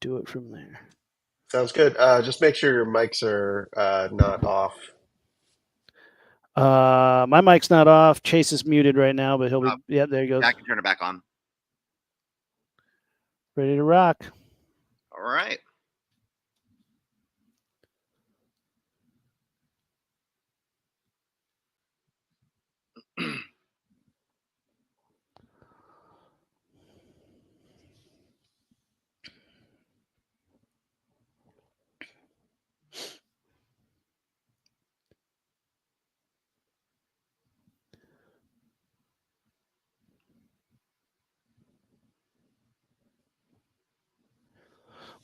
do it from there. Sounds good. Just make sure your mics are not off. My mic's not off. Chase is muted right now, but he'll be. Oh, Yeah, there he goes. I can turn it back on. Ready to rock. All right.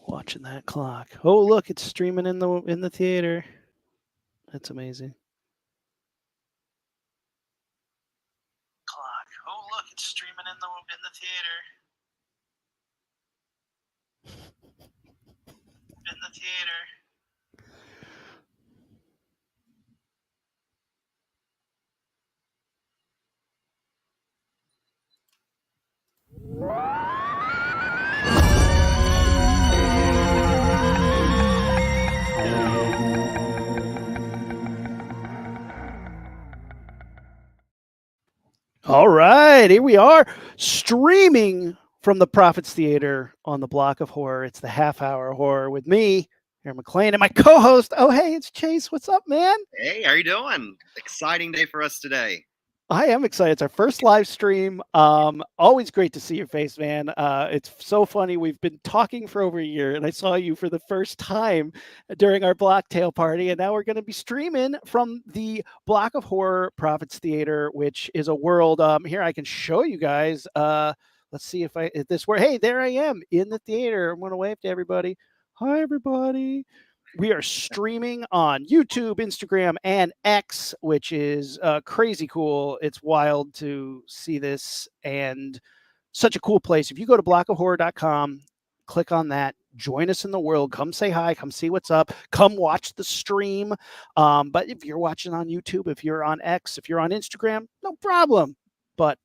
Watching that clock. Oh, look, it's streaming in the theater. That's amazing. Clock. Oh, look, it's streaming in the theater. In the theater. All right, here we are, streaming from the Prophets Theater on the Block of Horror. It's the half-hour horror with me, Aaron McLane, and my co-host. Oh, hey, it's Chase. What's up, man? Hey, how you doing? Exciting day for us today. I am excited. It's our first live stream. Always great to see your face, man. It's so funny. We've been talking for over a year, and I saw you for the first time during our Blocktail party, and now we're going to be streaming from the Block of Horror Prophets Theater, which is a world. Here I can show you guys. Let's see if this were. Hey, there I am in the theater. I'm going to wave to everybody. Hi, everybody. We are streaming on YouTube, Instagram, and X, which is crazy cool. It's wild to see this and such a cool place. If you go to blockofhorror.com, click on that, join us in the world, come say hi, come see what's up, come watch the stream. But if you're watching on YouTube, if you're on X, if you're on Instagram, no problem. But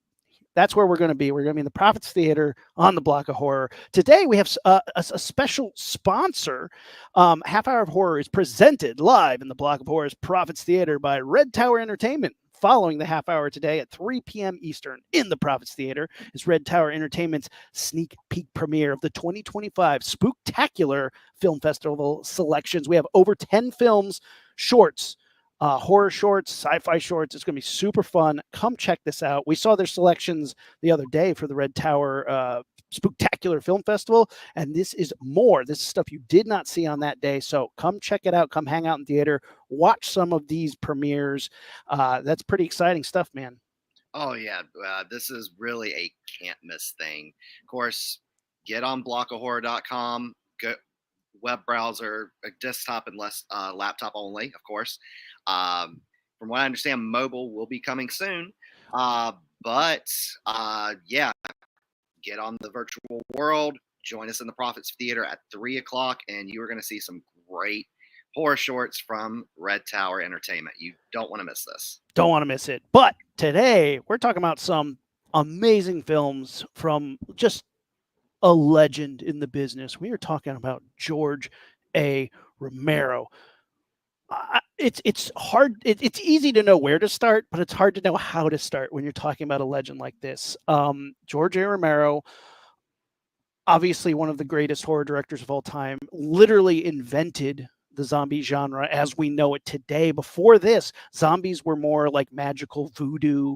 that's where we're going to be. We're going to be in the Prophets Theater on the Block of Horror. Today, we have a special sponsor. Half Hour of Horror is presented live in the Block of Horror's Prophets Theater by Red Tower Entertainment. Following the half hour today at 3 p.m. Eastern in the Prophets Theater is Red Tower Entertainment's sneak peek premiere of the 2025 Spooktacular Film Festival selections. We have over 10 films, shorts, horror shorts, sci-fi shorts. It's going to be super fun. Come check this out. We saw their selections the other day for the Red Tower Spooktacular Film Festival, and this is more. This is stuff you did not see on that day. So come check it out. Come hang out in theater. Watch some of these premieres. That's pretty exciting stuff, man. Oh, yeah. This is really a can't miss thing. Of course, get on blockofhorror.com, go web browser, desktop and less laptop only, of course. From what I understand, mobile will be coming soon. But yeah, get on the virtual world. Join us in the Prophets Theater at 3 o'clock, and you are going to see some great horror shorts from Red Tower Entertainment. You don't want to miss this. Don't want to miss it. But today, we're talking about some amazing films from just a legend in the business. We are talking about George A. Romero. It's hard. It's easy to know where to start, but it's hard to know how to start when you're talking about a legend like this. George A. Romero, obviously one of the greatest horror directors of all time, literally invented the zombie genre as we know it today. Before this, zombies were more like magical voodoo,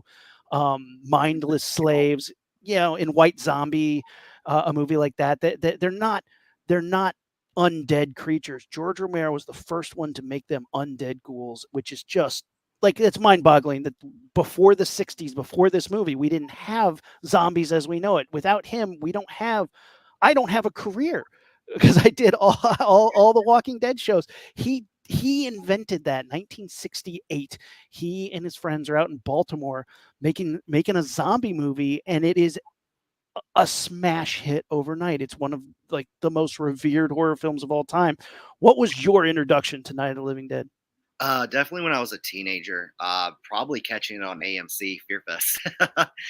mindless slaves. You know, in White Zombie, a movie like that, they're not undead creatures. George Romero was the first one to make them undead ghouls, which is just like it's mind-boggling that before the 60s, before this movie, we didn't have zombies as we know it. Without him, I don't have a career because I did all the Walking Dead shows. He invented that in 1968. He and his friends are out in Baltimore making a zombie movie, and it is a smash hit overnight. It's one of like the most revered horror films of all time. What was your introduction to Night of the Living Dead? Definitely when I was a teenager, probably catching it on AMC Fear Fest.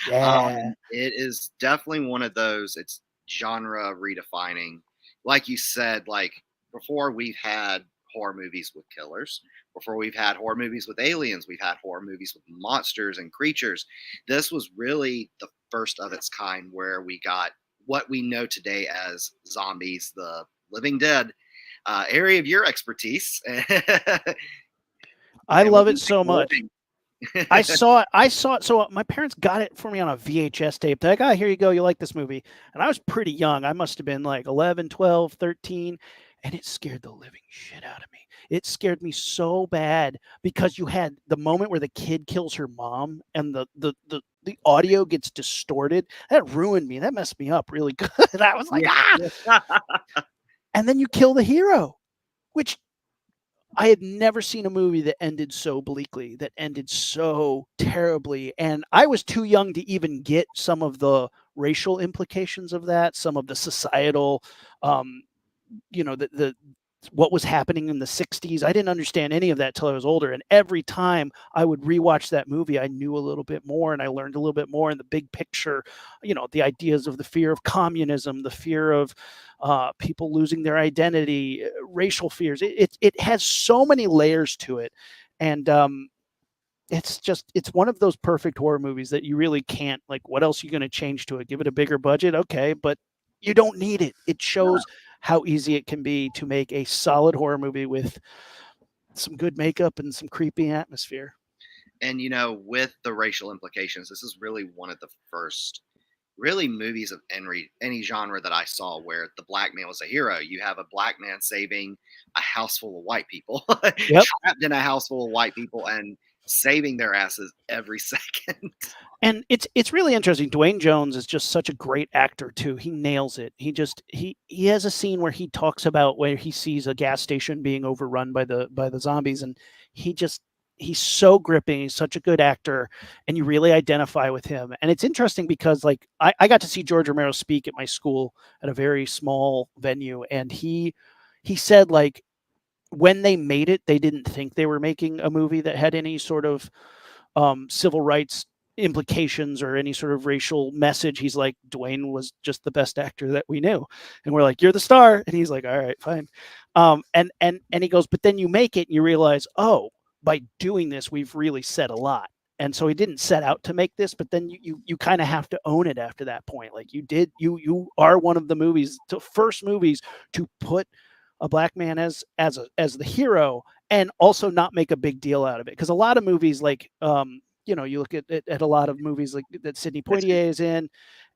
Yeah. It is definitely one of those. It's genre redefining. like you said, like before we've had horror movies with killers, before we've had horror movies with aliens, we've had horror movies with monsters and creatures. This was really the first of its kind where we got what we know today as zombies, the living dead, area of your expertise. I And what love do it you think so of the much. living? I saw it. I saw it. So my parents got it for me on a VHS tape. They're like, "Ah, here you go. You like this movie?" And I was pretty young. I must have been like 11, 12, 13. And it scared the living shit out of me. It scared me so bad because you had the moment where the kid kills her mom and the audio gets distorted. That ruined me. That messed me up really good. I was like, ah. Yeah. And then you kill the hero, which I had never seen a movie that ended so bleakly, that ended so terribly. And I was too young to even get some of the racial implications of that, some of the societal, um, the what was happening in the 60s. I didn't understand any of that till I was older. And every time I would rewatch that movie, I knew a little bit more and I learned a little bit more in the big picture, the ideas of the fear of communism, the fear of people losing their identity, racial fears. It has so many layers to it. And it's one of those perfect horror movies that you really can't, like, what else are you going to change to it? Give it a bigger budget? Okay. But you don't need it. It shows how easy it can be to make a solid horror movie with some good makeup and some creepy atmosphere. And with the racial implications, this is really one of the first really movies of any genre that I saw where the black man was a hero. You have a black man saving a house full of white people, Yep. trapped in a house full of white people, and saving their asses every second. And it's really interesting. Dwayne Jones is just such a great actor too. He nails it. He has a scene where he talks about where he sees a gas station being overrun by the zombies, and he's so gripping. He's such a good actor, and you really identify with him. And it's interesting because, like, I got to see George Romero speak at my school at a very small venue, and he said, like, when they made it, they didn't think they were making a movie that had any sort of civil rights implications or any sort of racial message. He's like, Dwayne was just the best actor that we knew, and we're like, you're the star, and he's like, all right, fine. And he goes, but then you make it and you realize, oh, by doing this, we've really said a lot. And so he didn't set out to make this, but then you kind of have to own it after that point. Like, you are one of the first movies to put a black man as the hero, and also not make a big deal out of it. Because a lot of movies, like, you look at a lot of movies like that Sidney Poitier is in,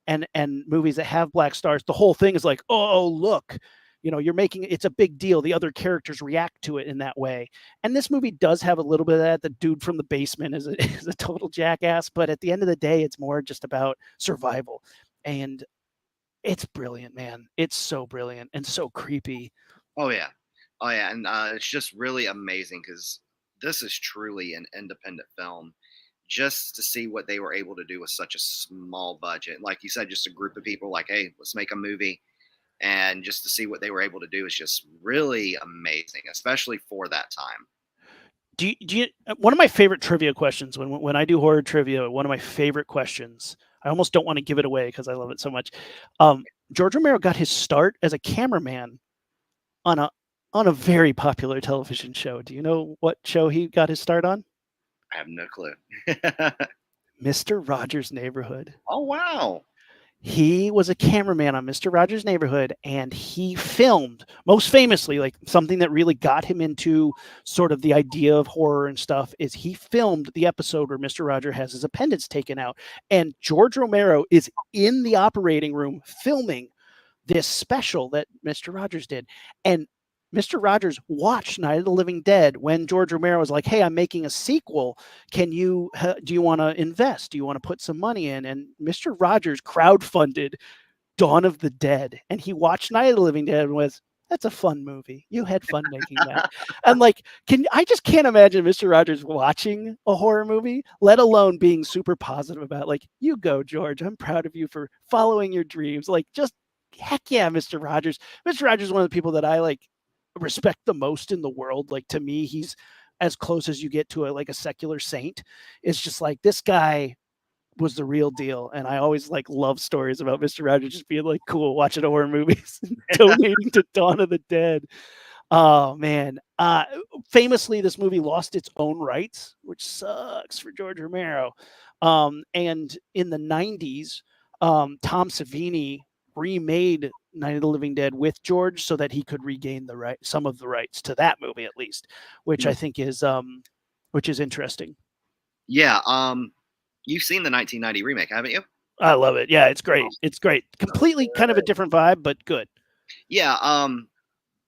and movies that have black stars, the whole thing is like, oh, look, you're making it's a big deal. The other characters react to it in that way. And this movie does have a little bit of that. The dude from the basement is is a total jackass, but at the end of the day, it's more just about survival. And it's brilliant, man. It's so brilliant and so creepy. Oh yeah, oh yeah, and it's just really amazing because this is truly an independent film. Just to see what they were able to do with such a small budget, like you said, just a group of people like, hey, let's make a movie, and just to see what they were able to do is just really amazing, especially for that time. One of my favorite trivia questions when I do horror trivia, one of my favorite questions, I almost don't want to give it away because I love it so much. George Romero got his start as a cameraman on a very popular television show. Do you know what show he got his start on? I have no clue. Mr. Rogers' Neighborhood. Oh wow. He was a cameraman on Mr. Rogers' Neighborhood, and he filmed, most famously, like, something that really got him into sort of the idea of horror and stuff, is he filmed the episode where Mr. Rogers has his appendix taken out. And George Romero is in the operating room filming this special that Mr. Rogers did. And Mr. Rogers watched Night of the Living Dead when George Romero was like, hey, I'm making a sequel. Do you want to invest? Do you want to put some money in? And Mr. Rogers crowdfunded Dawn of the Dead. And he watched Night of the Living Dead and was, that's a fun movie. You had fun making that. And, like, I just can't imagine Mr. Rogers watching a horror movie, let alone being super positive about, like, you go, George. I'm proud of you for following your dreams. Like, just heck yeah, Mr. Rogers. Mr. Rogers is one of the people that I, like, respect the most in the world. Like, to me, he's as close as you get to a secular saint. It's just like, this guy was the real deal. And I always like love stories about Mr. Rogers just being like cool, watching horror movies and donating to Dawn of the Dead. Oh man. Famously, this movie lost its own rights, which sucks for George Romero. And in the 90s, Tom Savini remade Night of the Living Dead with George so that he could regain some of the rights to that movie at least, which I think is interesting. Yeah. You've seen the 1990 remake, haven't you? I love it. Yeah, it's great. It's great. Completely kind of a different vibe, but good. Yeah.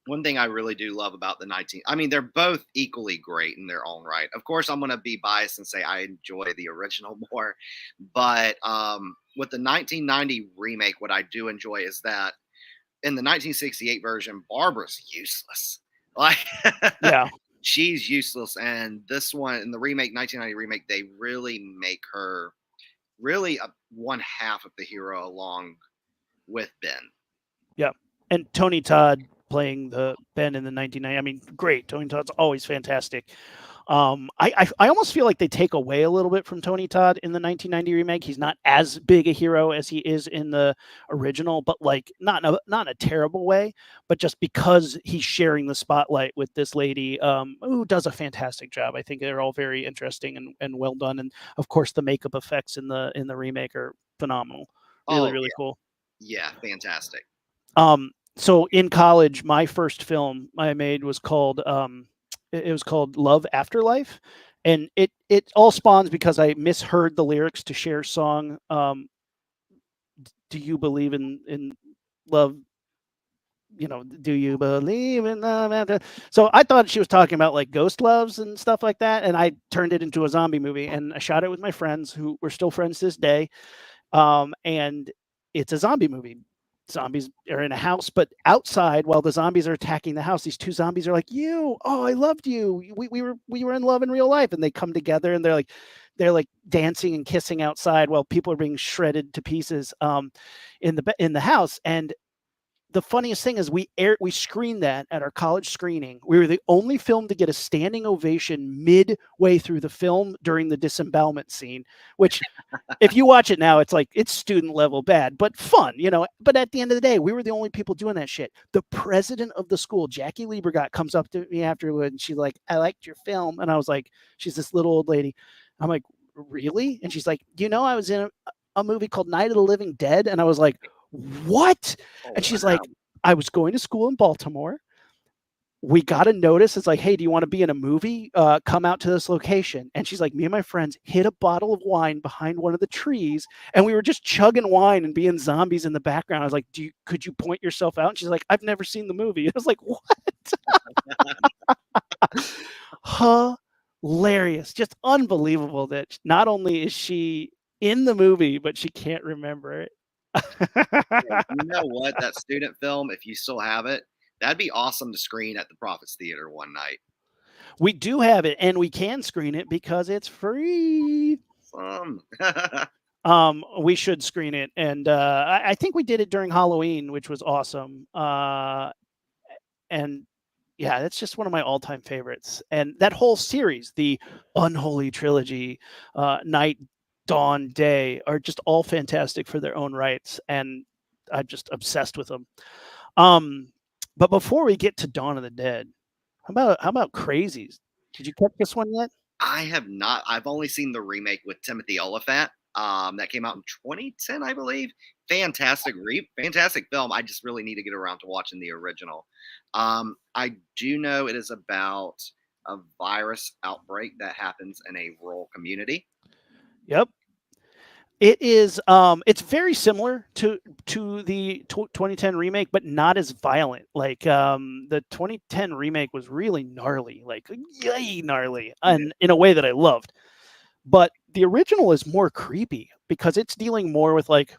One thing I really do love about the 19, I mean, they're both equally great in their own right. Of course, I'm going to be biased and say I enjoy the original more, but with the 1990 remake, what I do enjoy is that in the 1968 version, Barbara's useless. Like, Yeah. she's useless, and this one in the remake, 1990 remake, they really make her really one half of the hero along with Ben. Yeah. And Tony Todd playing the Ben in the 1990. I mean, great. Tony Todd's always fantastic. I almost feel like they take away a little bit from Tony Todd in the 1990 remake. He's not as big a hero as he is in the original, but like not in a terrible way, but just because he's sharing the spotlight with this lady who does a fantastic job. I think they're all very interesting and well done. And of course, the makeup effects in the remake are phenomenal. Really, really cool. Yeah, fantastic. So in college, my first film I made was called it was called Love Afterlife, and it all spawns because I misheard the lyrics to Cher's song. Do you believe in love? You know, do you believe in love? So I thought she was talking about like ghost loves and stuff like that, and I turned it into a zombie movie, and I shot it with my friends who we're still friends to this day. And it's a zombie movie. Zombies are in a house, but outside, while the zombies are attacking the house, these two zombies are like, "You, oh, I loved you. We were in love in real life," and they come together and they're like dancing and kissing outside while people are being shredded to pieces in the house. And the funniest thing is we screened that at our college screening. We were the only film to get a standing ovation midway through the film during the disembowelment scene, which if you watch it now, it's like it's student level bad, but fun, you know. But at the end of the day, we were the only people doing that shit. The president of the school, Jackie Liebergott, comes up to me afterward and she's like, "I liked your film." And I was like, she's this little old lady. I'm like, "Really?" And she's like, "You know, I was in a movie called Night of the Living Dead." And I was like, "What?" And she's like, "I was going to school in Baltimore. We got a notice. It's like, hey, do you want to be in a movie? Come out to this location." And she's like, me and my friends hid a bottle of wine behind one of the trees, and we were just chugging wine and being zombies in the background. I was like, could you point yourself out? And she's like, I've never seen the movie. I was like, what? Hilarious. Just unbelievable that not only is she in the movie, but she can't remember it. You know what? That student film, if you still have it, that'd be awesome to screen at the Prophets Theater one night. We do have it, and we can screen it because it's free. We should screen it, and I think we did it during Halloween, which was awesome. And yeah, that's just one of my all-time favorites. And that whole series, the Unholy Trilogy, Night, Dawn, Day, are just all fantastic for their own rights, and I'm just obsessed with them. But before we get to Dawn of the Dead, how about Crazies? Did you catch this one yet? I have not. I've only seen the remake with Timothy Oliphant. That came out in 2010, I believe. Fantastic film. I just really need to get around to watching the original. I do know it is about a virus outbreak that happens in a rural community. Yep. It is it's very similar to the 2010 remake, but not as violent. Like the 2010 remake was really gnarly, like yay gnarly, and in a way that I loved. But the original is more creepy because it's dealing more with like,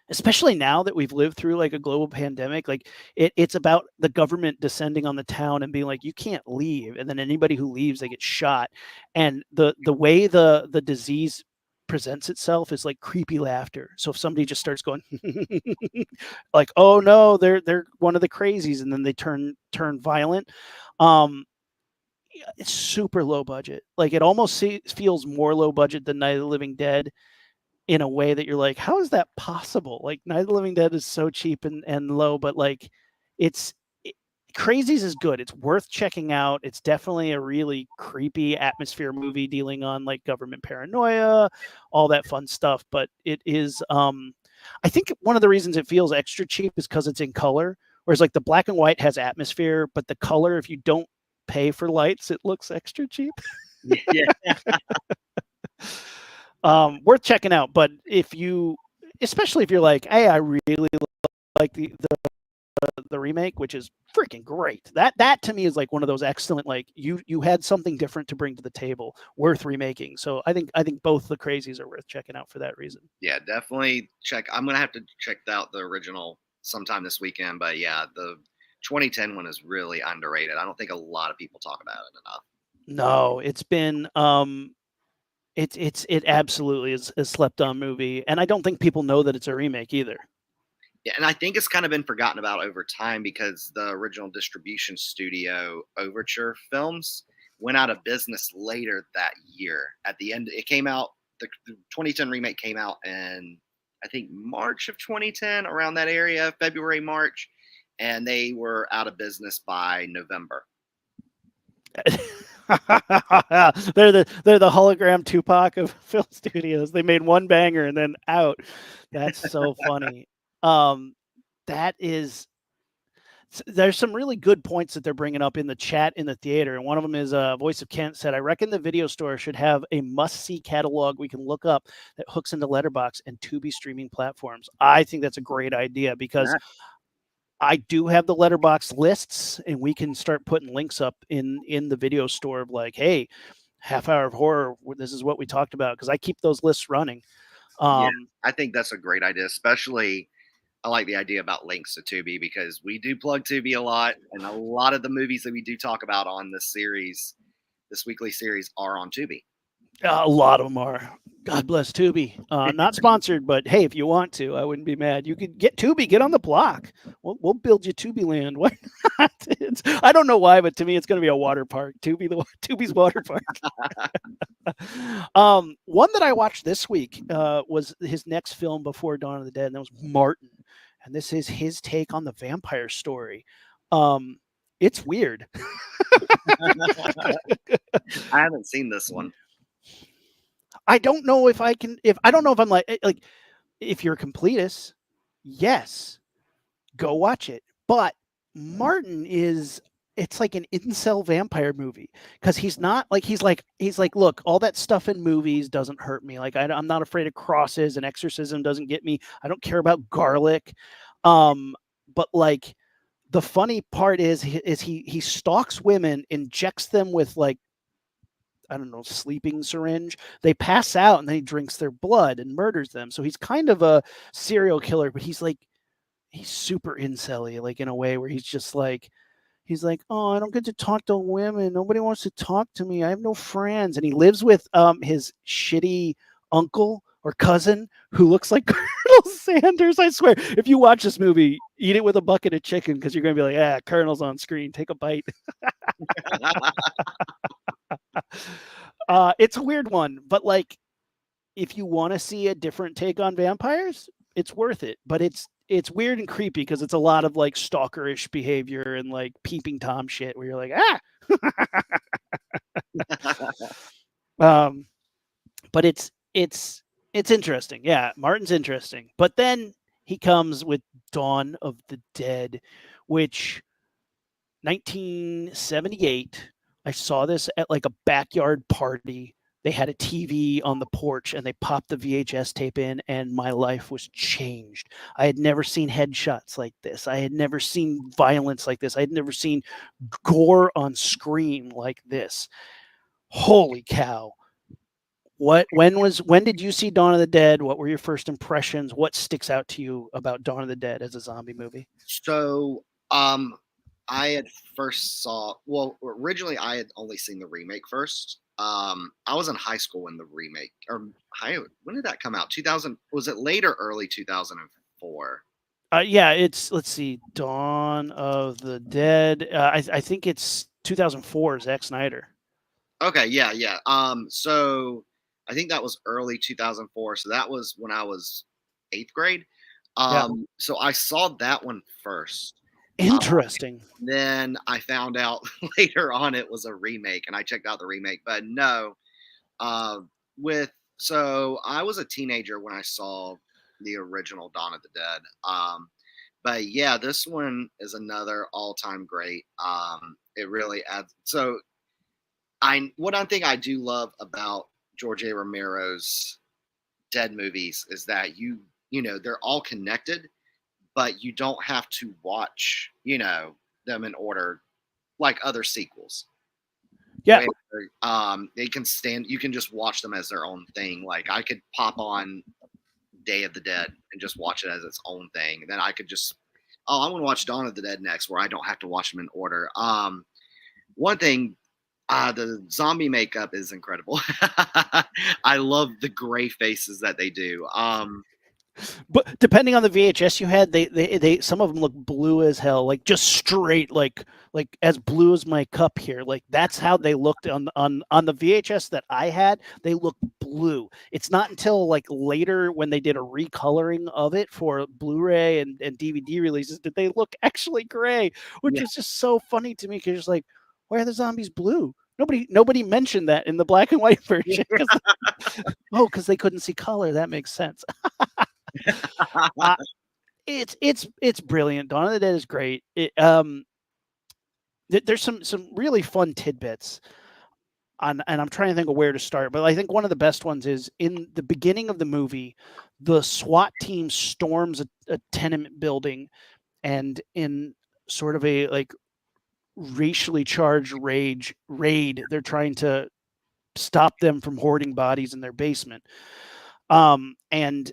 especially now that we've lived through like a global pandemic, like it's about the government descending on the town and being like, you can't leave, and then anybody who leaves, they get shot. And the way the disease presents itself is like creepy laughter. So if somebody just starts going like, oh no, they're one of the crazies, and then they turn violent. um it's super low budget. Like it almost feels more low budget than Night of the Living Dead in a way that you're like, how is that possible? Like Night of the Living Dead is so cheap and low, but like it's Crazies is good. It's worth checking out. It's definitely a really creepy atmosphere movie dealing on like government paranoia, all that fun stuff. But it is, I think one of the reasons it feels extra cheap is because it's in color. Whereas like the black and white has atmosphere, but the color, if you don't pay for lights, it looks extra cheap. Yeah. Worth checking out. But especially if you're like, hey, I really like the remake, which is freaking great. That to me is like one of those excellent, like you had something different to bring to the table, worth remaking. So I think both the Crazies are worth checking out for that reason. Yeah, definitely check. I'm gonna have to check out the original sometime this weekend. But yeah, the 2010 one is really underrated. I don't think a lot of people talk about it enough. No, it's been it absolutely is a slept on movie, and I don't think people know that it's a remake either. Yeah, and I think it's kind of been forgotten about over time because the original distribution studio, Overture Films, went out of business later that year. At the end, it came out. The 2010 remake came out in, I think, March of 2010, around that area, February, March, and they were out of business by November. they're the hologram Tupac of film studios. They made one banger and then out. That's so funny. That is, there's some really good points that they're bringing up in the chat in the theater, and one of them is Voice of Kent said, I reckon the video store should have a must-see catalog we can look up that hooks into Letterboxd and Tubi streaming platforms. I think that's a great idea because I do have the Letterboxd lists, and we can start putting links up in the video store of like, hey, half hour of horror, this is what we talked about, because I keep those lists running. Yeah, I think that's a great idea, especially I like the idea about links to Tubi because we do plug Tubi a lot, and a lot of the movies that we do talk about on this series, this weekly series, are on Tubi. A lot of them are. God bless Tubi. Not sponsored, but hey, if you want to, I wouldn't be mad. You could get Tubi, get on the block. We'll build you Tubi land. Why not? I don't know why, but to me, it's going to be a water park. Tubi's water park. One that I watched this week was his next film before Dawn of the Dead, and that was Martin. And this is his take on the vampire story. It's weird. I haven't seen this one. I don't know if I can. If I don't know if I'm like if you're a completist, yes, go watch it. But Martin is. It's like an incel vampire movie because he's not like he's like look, all that stuff in movies doesn't hurt me. Like I'm not afraid of crosses, and exorcism doesn't get me. I don't care about garlic. But like the funny part is he stalks women, injects them with like, I don't know, sleeping syringe. They pass out and then he drinks their blood and murders them. So he's kind of a serial killer, but he's super incel-y, like in a way where he's like, oh, I don't get to talk to women. Nobody wants to talk to me. I have no friends. And he lives with his shitty uncle or cousin who looks like Colonel Sanders. I swear, if you watch this movie, eat it with a bucket of chicken because you're going to be like, Colonel's on screen. Take a bite. It's a weird one, but like if you want to see a different take on vampires, it's worth it. But it's weird and creepy because it's a lot of like stalkerish behavior and like peeping Tom shit where you're like, but it's interesting. Yeah, Martin's interesting. But then he comes with Dawn of the Dead, which 1978. I saw this at like a backyard party. They had a TV on the porch and they popped the VHS tape in, and my life was changed. I had never seen headshots like this. I had never seen violence like this. I had never seen gore on screen like this. Holy cow. When did you see Dawn of the Dead? What were your first impressions? What sticks out to you about Dawn of the Dead as a zombie movie? So, I had originally I had only seen the remake first. I was in high school when the remake, when did that come out? 2000, was it late or early 2004? Yeah, let's see, Dawn of the Dead. I think it's 2004, Zack Snyder. Okay, yeah, yeah. So I think that was early 2004. So that was when I was eighth grade. Yeah. So I saw that one first. Uh, Interesting. then I found out later on it was a remake, and I checked out the remake. But no, uh, with so I was a teenager when I saw the original Dawn of the Dead. But yeah, this one is another all-time great. It really adds. So I think I do love about George A. Romero's Dead movies is that they're all connected, but you don't have to watch them in order like other sequels Yeah. where they can stand. You can just watch them as their own thing. Like I could pop on Day of the Dead and just watch it as its own thing. And then I could just I'm gonna watch Dawn of the Dead next, where I don't have to watch them in order. One thing, the zombie makeup is incredible. I love the gray faces that they do. But depending on the VHS you had, they some of them look blue as hell, like just straight, like as blue as my cup here. Like that's how they looked on the VHS that I had. They look blue. It's not until like later when they did a recoloring of it for Blu-ray and DVD releases did they look actually gray, which Yeah, is just so funny to me because it's like, why are the zombies blue? Nobody mentioned that in the black and white yeah. version because they couldn't see color. That makes sense. Uh, it's brilliant. Dawn of the Dead is great. There's some really fun tidbits on, and I'm trying to think of where to start. But I think one of the best ones is in the beginning of the movie, the SWAT team storms a tenement building, and in sort of a like racially charged raid, they're trying to stop them from hoarding bodies in their basement. And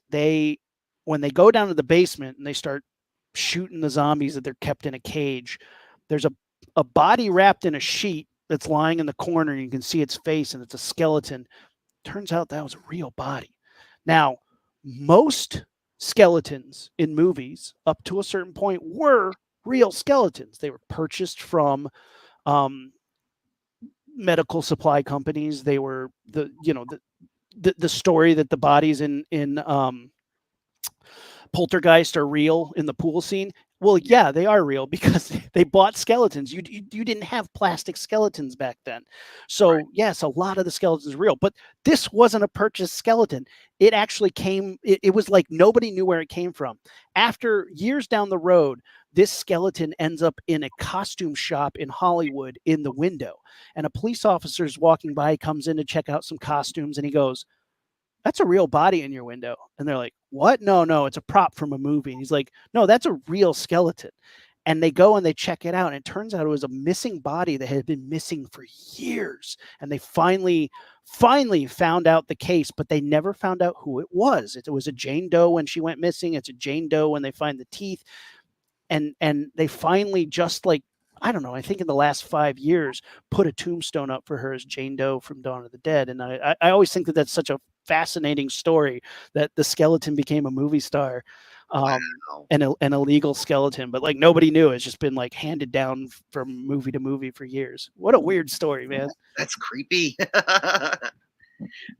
when they go down to the basement and they start shooting the zombies that they're kept in a cage, there's a body wrapped in a sheet that's lying in the corner. And you can see its face, and it's a skeleton. Turns out that was a real body. Now, most skeletons in movies up to a certain point were real skeletons. They were purchased from um, medical supply companies. They were the story that the bodies in Poltergeist are real in the pool scene. Well, yeah, they are real because they bought skeletons. You didn't have plastic skeletons back then. Right. So, yes, a lot of the skeletons are real, but this wasn't a purchased skeleton. It actually it was like nobody knew where it came from. After years down the road, this skeleton ends up in a costume shop in Hollywood in the window. And a police officer is walking by, comes in to check out some costumes, and he goes, "That's a real body in your window." And they're like, "What? No, no, it's a prop from a movie." And he's like, "No, that's a real skeleton." And they go and they check it out. And it turns out it was a missing body that had been missing for years. And they finally found out the case, but they never found out who it was. It was a Jane Doe when she went missing. It's a Jane Doe when they find the teeth. And they finally just like, I don't know, I think in the last 5 years, put a tombstone up for her as Jane Doe from Dawn of the Dead. And I always think that that's such a fascinating story that the skeleton became a movie star, Wow. and an illegal skeleton, but like nobody knew. It's just been like handed down from movie to movie for years. What a weird story, man. That's creepy.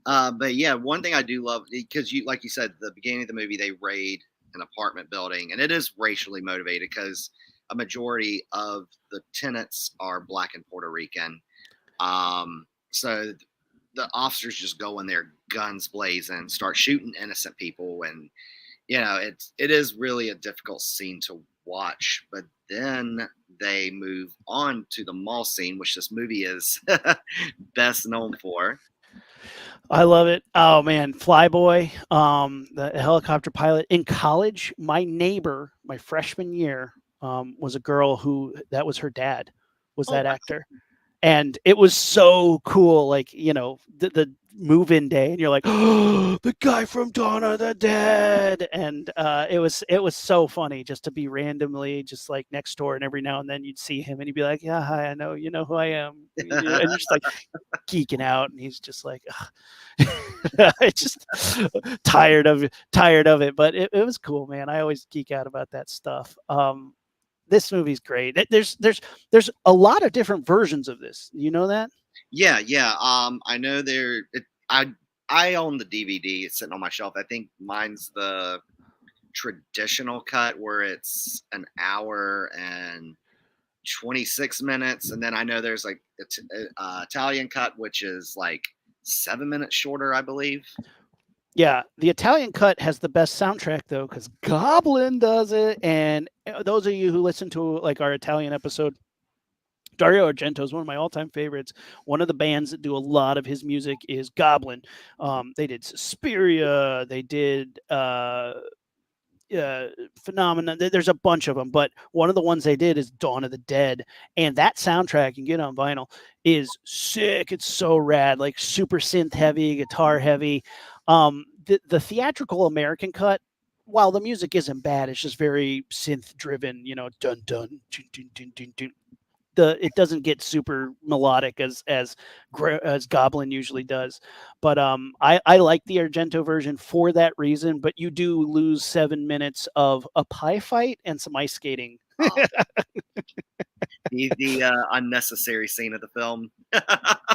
But yeah, one thing I do love because like you said, the beginning of the movie they raid an apartment building, and it is racially motivated because a majority of the tenants are Black and Puerto Rican. So the officers just go in there, guns blazing, start shooting innocent people, and it is really a difficult scene to watch. But then they move on to the mall scene, which this movie is best known for. I love it. Oh man, Flyboy, the helicopter pilot in college. My neighbor, my freshman year, was a girl who that was her dad, was Oh, that actor, and it was so cool. Like the move-in day, and you're like, oh, the guy from Dawn of the Dead, and it was so funny just to be randomly just like next door, and every now and then you'd see him, and he'd be like, yeah, hi, I know, you know who I am, and you're just like geeking out, and he's just like, just tired of it, but it was cool, man. I always geek out about that stuff. This movie's great. There's a lot of different versions of this. You know that? Yeah, yeah. I know I own the DVD. It's sitting on my shelf. I think mine's the traditional cut where it's an hour and 26 minutes, and then I know there's like Italian cut, which is like 7 minutes shorter, I believe. Yeah, the Italian cut has the best soundtrack though, because Goblin does it. And those of you who listen to like our Italian episode, Dario Argento is one of my all-time favorites. One of the bands that do a lot of his music is Goblin. They did Suspiria. They did Phenomena. There's a bunch of them, but one of the ones they did is Dawn of the Dead, and that soundtrack you can get on vinyl is sick. It's so rad, like super synth heavy, guitar heavy. The theatrical American cut, while the music isn't bad, it's just very synth driven. You know, dun dun dun dun dun dun dun. It doesn't get super melodic as Goblin usually does, but I like the Argento version for that reason. But you do lose 7 minutes of a pie fight and some ice skating. Uh, the unnecessary scene of the film.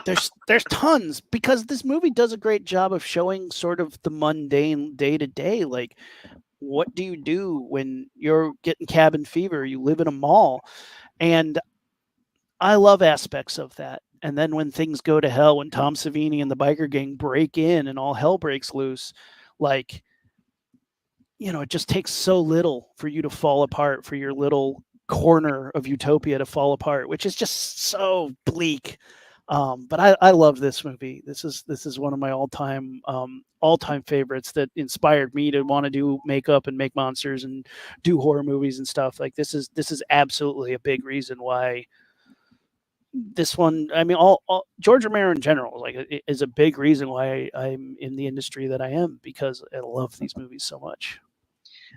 There's tons, because this movie does a great job of showing sort of the mundane day to day. Like, what do you do when you're getting cabin fever? You live in a mall, and I love aspects of that. And then when things go to hell, when Tom Savini and the biker gang break in and all hell breaks loose, like, it just takes so little for you to fall apart, for your little corner of utopia to fall apart, which is just so bleak. But I love this movie. This is one of my all time favorites that inspired me to want to do makeup and make monsters and do horror movies and stuff. Like, this is absolutely a big reason why this one. I mean, all George Romero in general, like, is a big reason why I'm in the industry that I am, because I love these movies so much.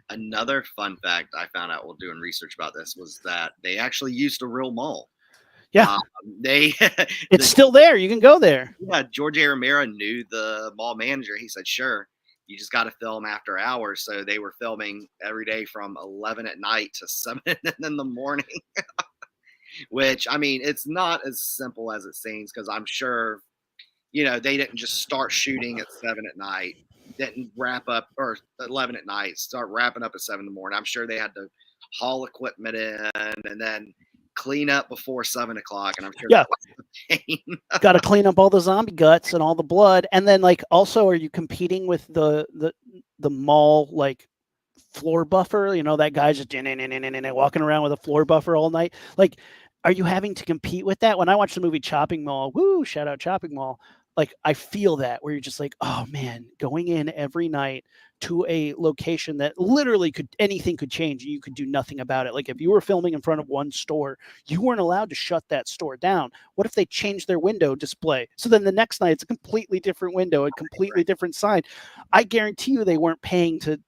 Another fun fact I found out while doing research about this was that they actually used a real mall. Yeah, They it's still there. You can go there. George A. Romero knew the mall manager. He said, "Sure, you just got to film after hours." So they were filming every day from 11 at night to 7 in the morning. Which, I mean, it's not as simple as it seems, because I'm sure they didn't just start shooting at 7 at night, didn't wrap up, or 11 at night, start wrapping up at 7 in the morning. I'm sure they had to haul equipment in and then clean up before 7 o'clock. And I'm sure Yeah, that was the pain. got to clean up all the zombie guts and all the blood. And then, like, also, are you competing with the mall, like, floor buffer? That guy's just walking around with a floor buffer all night. Like, are you having to compete with that? When I watch the movie Chopping Mall, woo, shout out Chopping Mall. Like, I feel that, where you're just like, oh man, going in every night to a location that literally anything could change. You could do nothing about it. Like, if you were filming in front of one store, you weren't allowed to shut that store down. What if they changed their window display? So then the next night it's a completely different window, a completely different sign. I guarantee you they weren't paying to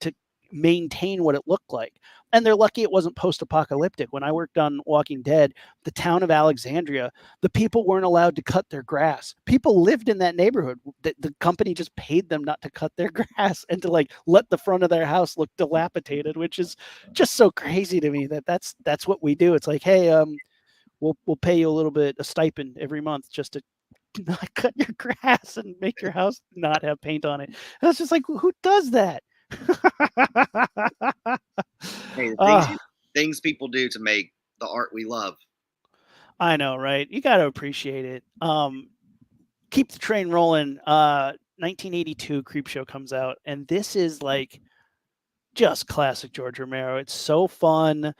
maintain what it looked like. And they're lucky it wasn't post-apocalyptic. When I worked on Walking Dead, the town of Alexandria, the people weren't allowed to cut their grass. People lived in that neighborhood. The company just paid them not to cut their grass and to, like, let the front of their house look dilapidated, which is just so crazy to me that's what we do. It's like, hey, we'll pay you a stipend every month just to not cut your grass and make your house not have paint on it. And it's just like, who does that? Hey, the uh, things people do to make the art we love. I know, right? You got to appreciate it. Keep the train rolling. 1982 Creepshow comes out, and this is like just classic George Romero. It's so fun.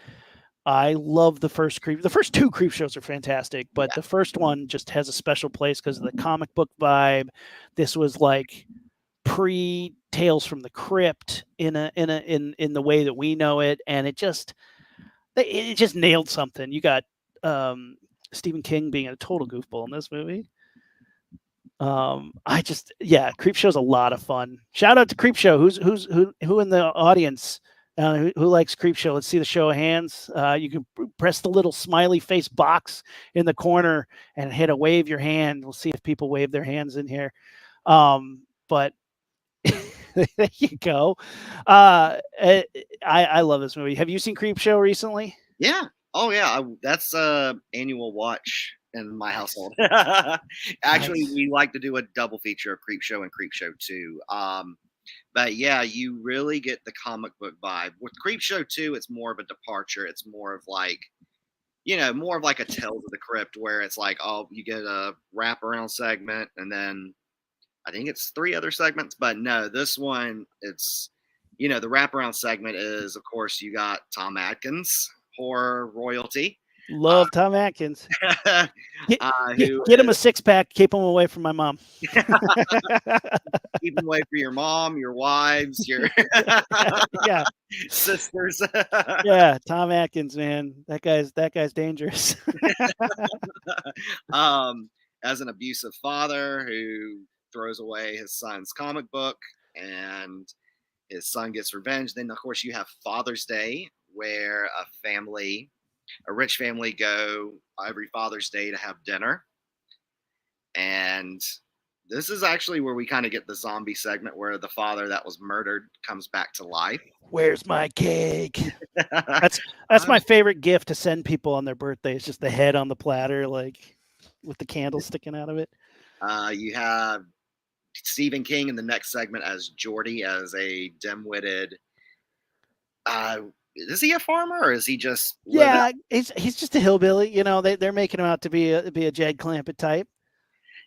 I love the first The first two Creepshows are fantastic, but Yeah. the first one just has a special place because of the comic book vibe. This was like pre Tales from the Crypt in the way that we know it, and it just nailed something. You got Stephen King being a total goofball in this movie. Creepshow's a lot of fun. Shout out to Creepshow. Who in the audience who likes Creepshow? Let's see the show of hands. You can press the little smiley face box in the corner and hit a wave your hand. We'll see if people wave their hands in here. But there you go. I love this movie. Have you seen Creepshow recently? Yeah. Oh, yeah. That's annual watch in my Nice. household. Actually, Nice. we like to do a double feature of Creepshow and Creepshow 2. But yeah, you really get the comic book vibe. With Creepshow 2, it's more of a departure. It's more of like, more of like a Tales of the Crypt, where it's like, oh, you get a wraparound segment, and then I think it's 3 other segments. But no, this one, it's, the wraparound segment is, of course, you got Tom Atkins, horror royalty, Love Tom Atkins. Get, who get him a 6-pack. Keep him away from my mom. keep him away from your mom, your wives, your Yeah. sisters. Yeah. Tom Atkins, man. That guy's dangerous. As an abusive father who throws away his son's comic book, and his son gets revenge. Then, of course, you have Father's Day, where a rich family, go every Father's Day to have dinner. And this is actually where we kind of get the zombie segment, where the father that was murdered comes back to life. Where's my cake? That's my favorite gift to send people on their birthday. It's just the head on the platter, like with the candle sticking out of it. You have Stephen King in the next segment as Geordie, as a dim-witted. Is he a farmer, or is he just living? Yeah, he's just a hillbilly. They're making him out to be a Jed Clampett type.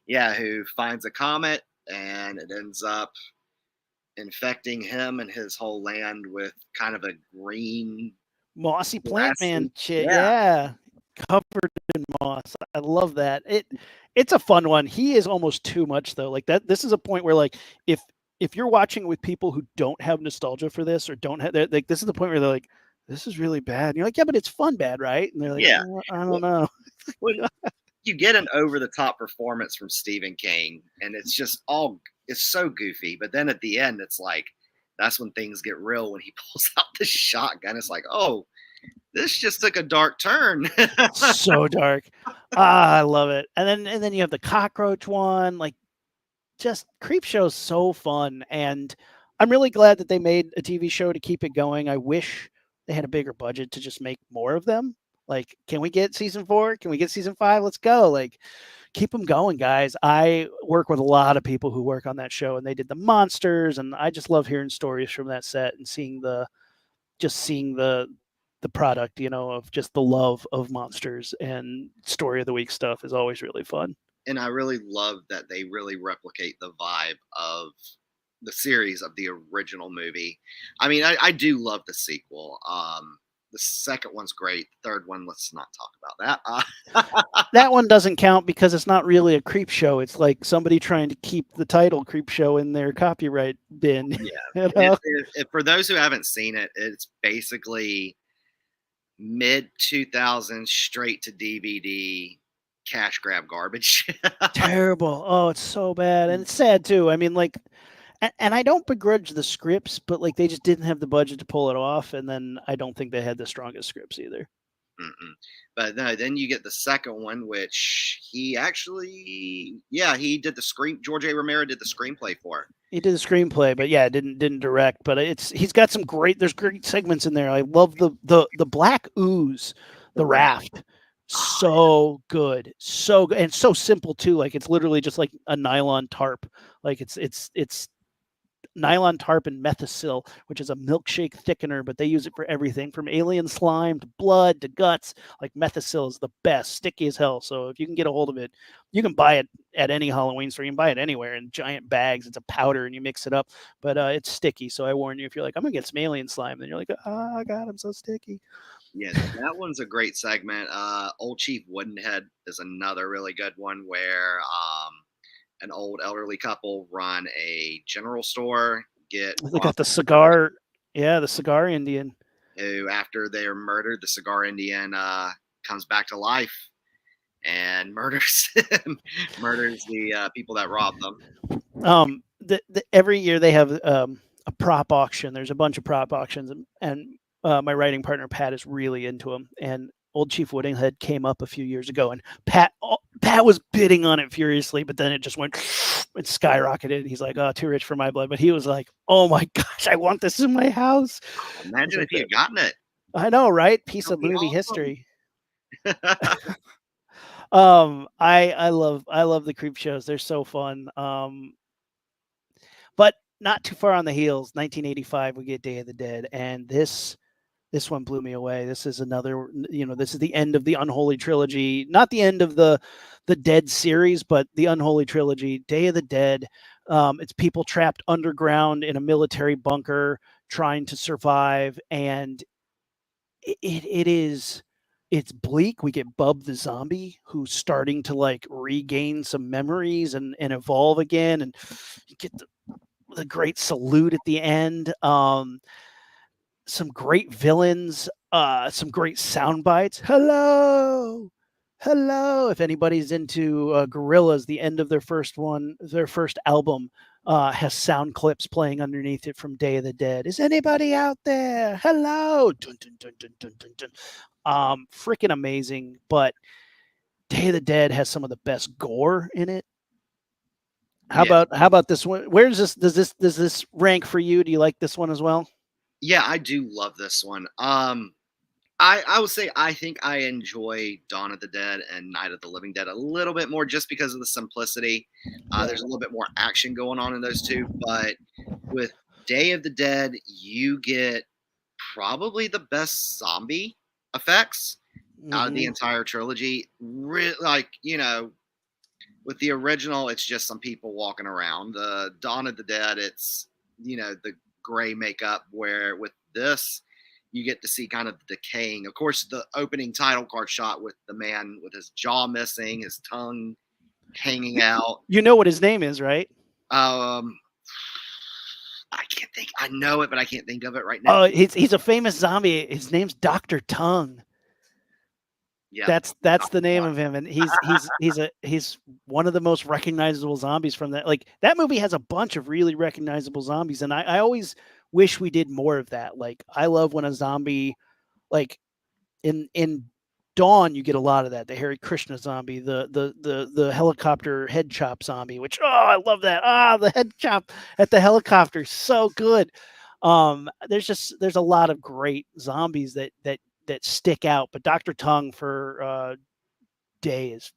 Yeah, who finds a comet, and it ends up infecting him and his whole land with kind of a green, mossy plant man shit. Yeah. Yeah, covered in moss. I love that. It's a fun one. He is almost too much though. Like that. This is a point where like if you're watching it with people who don't have nostalgia for this, or don't have, like, this is the point where they're like, this is really bad. And you're like, yeah, but it's fun bad, right? And they're like, Yeah. I don't know. When you get an over-the-top performance from Stephen King, and it's so goofy, but then at the end, it's like, that's when things get real, when he pulls out the shotgun. It's like, oh, this just took a dark turn. So dark. I love it. And then you have the cockroach one. Like, just Creepshow's so fun, and I'm really glad that they made a TV show to keep it going. I wish they had a bigger budget to just make more of them. Like, can we get season 4? Can we get season 5? Let's go. Like, keep them going, guys. I work with a lot of people who work on that show, and they did the monsters, and I just love hearing stories from that set and seeing the product, of just the love of monsters, and story of the week stuff is always really fun. And I really love that they really replicate the vibe of the series of the original movie. I mean, I do love the sequel. The second one's great. The third one, let's not talk about that. That one doesn't count because it's not really a creep show. It's like somebody trying to keep the title Creep Show in their copyright bin. Yeah. For those who haven't seen it, it's basically mid 2000s straight to DVD cash grab garbage. Terrible. Oh, it's so bad. And it's sad too. I mean, like, and I don't begrudge the scripts, but like, they just didn't have the budget to pull it off. And then I don't think they had the strongest scripts either. Mm-mm. But no, then you get the second one, which he did the screen. George A. Romero did the screenplay for. He did the screenplay, but yeah, didn't direct. But he's got some there's great segments in there. I love the black ooze, the raft. So good, and so simple too. Like, it's literally just like a nylon tarp. Like, it's nylon tarp and methicil, which is a milkshake thickener, but they use it for everything from alien slime to blood to guts. Like, methicil is the best, sticky as hell. So if you can get a hold of it, you can buy it at any Halloween store. You can buy it anywhere in giant bags. It's a powder and you mix it up, but it's sticky. So I warn you, if you're like, I'm gonna get some alien slime, then you're like, oh God, I'm so sticky. Yeah, that one's a great segment. Old Chief Woodenhead is another really good one, where an old elderly couple run a general store. They got the cigar, the cigar Indian, who, after they are murdered, the cigar Indian comes back to life and murders the people that robbed them. Every year they have a prop auction. There's a bunch of prop auctions, and my writing partner Pat is really into them. And Old Chief Woodenhead came up a few years ago, and Pat was bidding on it furiously, but then it just went and skyrocketed. He's like, "Oh, too rich for my blood." But he was like, "Oh my gosh, I want this in my house." Imagine if he had gotten it. I know, right? Piece of movie history. I love the creep shows. They're so fun. But not too far on the heels. 1985, we get Day of the Dead, and this one blew me away. This is another, this is the end of the Unholy Trilogy, not the end of the Dead series, but the Unholy Trilogy. Day of the Dead. It's people trapped underground in a military bunker trying to survive, and it is it's bleak. We get Bub the zombie who's starting to like regain some memories and evolve again, and you get the great salute at the end. Some great villains, some great sound bites. Hello, hello. If anybody's into Gorillaz, the end of their first album, has sound clips playing underneath it from Day of the Dead. Is anybody out there? Hello. Dun, dun, dun, dun, dun, dun, dun. Freaking amazing. But Day of the Dead has some of the best gore in it. How about this one? Where does this rank for you? Do you like this one as well? Yeah, I do love this one. I would say I think I enjoy Dawn of the Dead and Night of the Living Dead a little bit more just because of the simplicity. There's a little bit more action going on in those two, but with Day of the Dead, you get probably the best zombie effects out of the entire trilogy. Like, with the original, it's just some people walking around. The Dawn of the Dead, it's, the gray makeup, where with this, you get to see kind of the decaying. Of course, the opening title card shot with the man with his jaw missing, his tongue hanging out. You know what his name is, right? Um, I can't think. I know it, but I can't think of it right now. Oh, he's a famous zombie. His name's Dr. Tongue. Yeah, That's the name of him, and he's one of the most recognizable zombies from that. Like that movie has a bunch of really recognizable zombies, and I always wish we did more of that. Like I love when a zombie, like in Dawn, you get a lot of that. The Hare Krishna zombie, the helicopter head chop zombie, which I love that. The head chop at the helicopter, so good. There's a lot of great zombies that stick out, but Dr. Tongue for Day is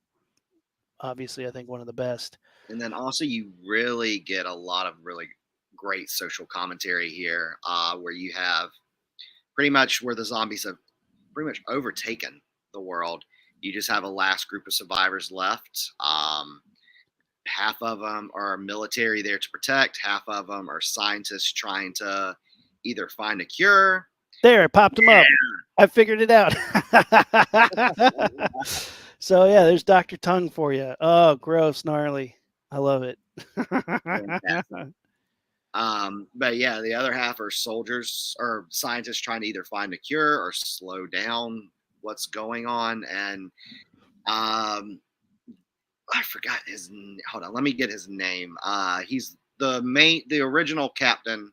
obviously, I think, one of the best. And then also, you really get a lot of really great social commentary here, where you have pretty much where the zombies have pretty much overtaken the world. You just have a last group of survivors left. Half of them are military there to protect. Half of them are scientists trying to either find a cure. There, I popped them up. I figured it out. So yeah, there's Dr. Tongue for you. Oh, gross, gnarly. I love it. But yeah, the other half are soldiers or scientists trying to either find a cure or slow down what's going on. And I forgot his. Hold on, let me get his name. He's the original captain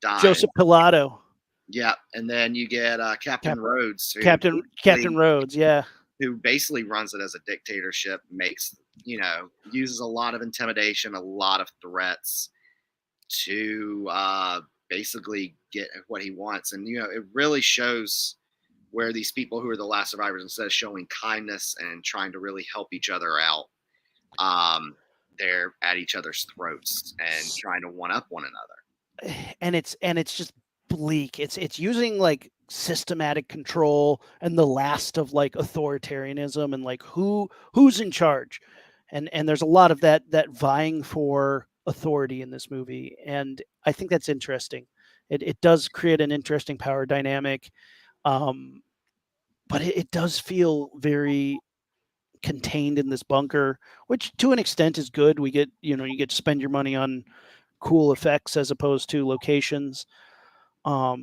died. Joseph Pilato. Yeah, and then you get Captain Rhodes. Captain Rhodes, yeah. Who basically runs it as a dictatorship, uses a lot of intimidation, a lot of threats to basically get what he wants. And, it really shows where these people who are the last survivors, instead of showing kindness and trying to really help each other out, they're at each other's throats and trying to one up one another. And it's just bleak. It's using like systematic control and the last of like authoritarianism and like who's in charge. And there's a lot of that vying for authority in this movie. And I think that's interesting. It does create an interesting power dynamic. But it does feel very contained in this bunker, which to an extent is good. We get, you get to spend your money on cool effects as opposed to locations. I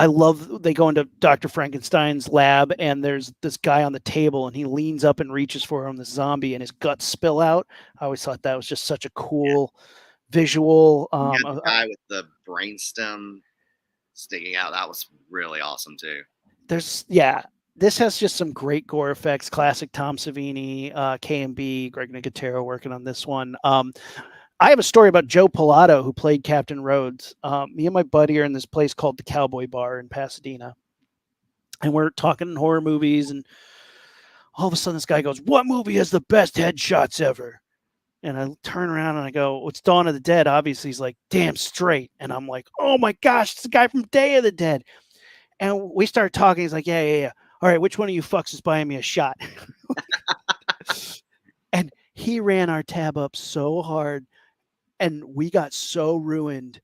love they go into Dr. Frankenstein's lab and there's this guy on the table and he leans up and reaches for him, this zombie, and his guts spill out. I always thought that was just such a cool visual. The guy with the brainstem sticking out, that was really awesome too. This has just some great gore effects. Classic Tom Savini, KMB, Greg Nicotero working on this one. I have a story about Joe Pilato, who played Captain Rhodes. Me and my buddy are in this place called the Cowboy Bar in Pasadena. And we're talking horror movies and All of a sudden, this guy goes, "What movie has the best headshots ever?" And I turn around and I go, "Well, it's Dawn of the Dead." Obviously, he's like, "Damn straight." And I'm like, "Oh my gosh, it's the guy from Day of the Dead." And we start talking. He's like, "Yeah, yeah, yeah. All right, which one of you fucks is buying me a shot?" And he ran our tab up so hard, and we got so ruined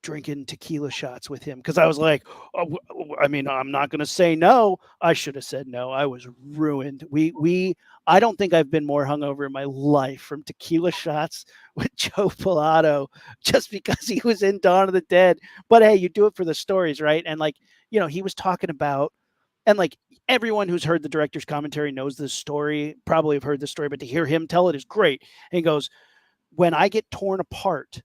drinking tequila shots with him because I was like, oh, I mean, I'm not going to say no. I should have said no. I was ruined. I don't think I've been more hungover in my life from tequila shots with Joe Pilato just because he was in Dawn of the Dead. But hey, you do it for the stories, right? And like, he was talking about, and like everyone who's heard the director's commentary knows this story, probably have heard this story, but to hear him tell it is great. And he goes, when I get torn apart,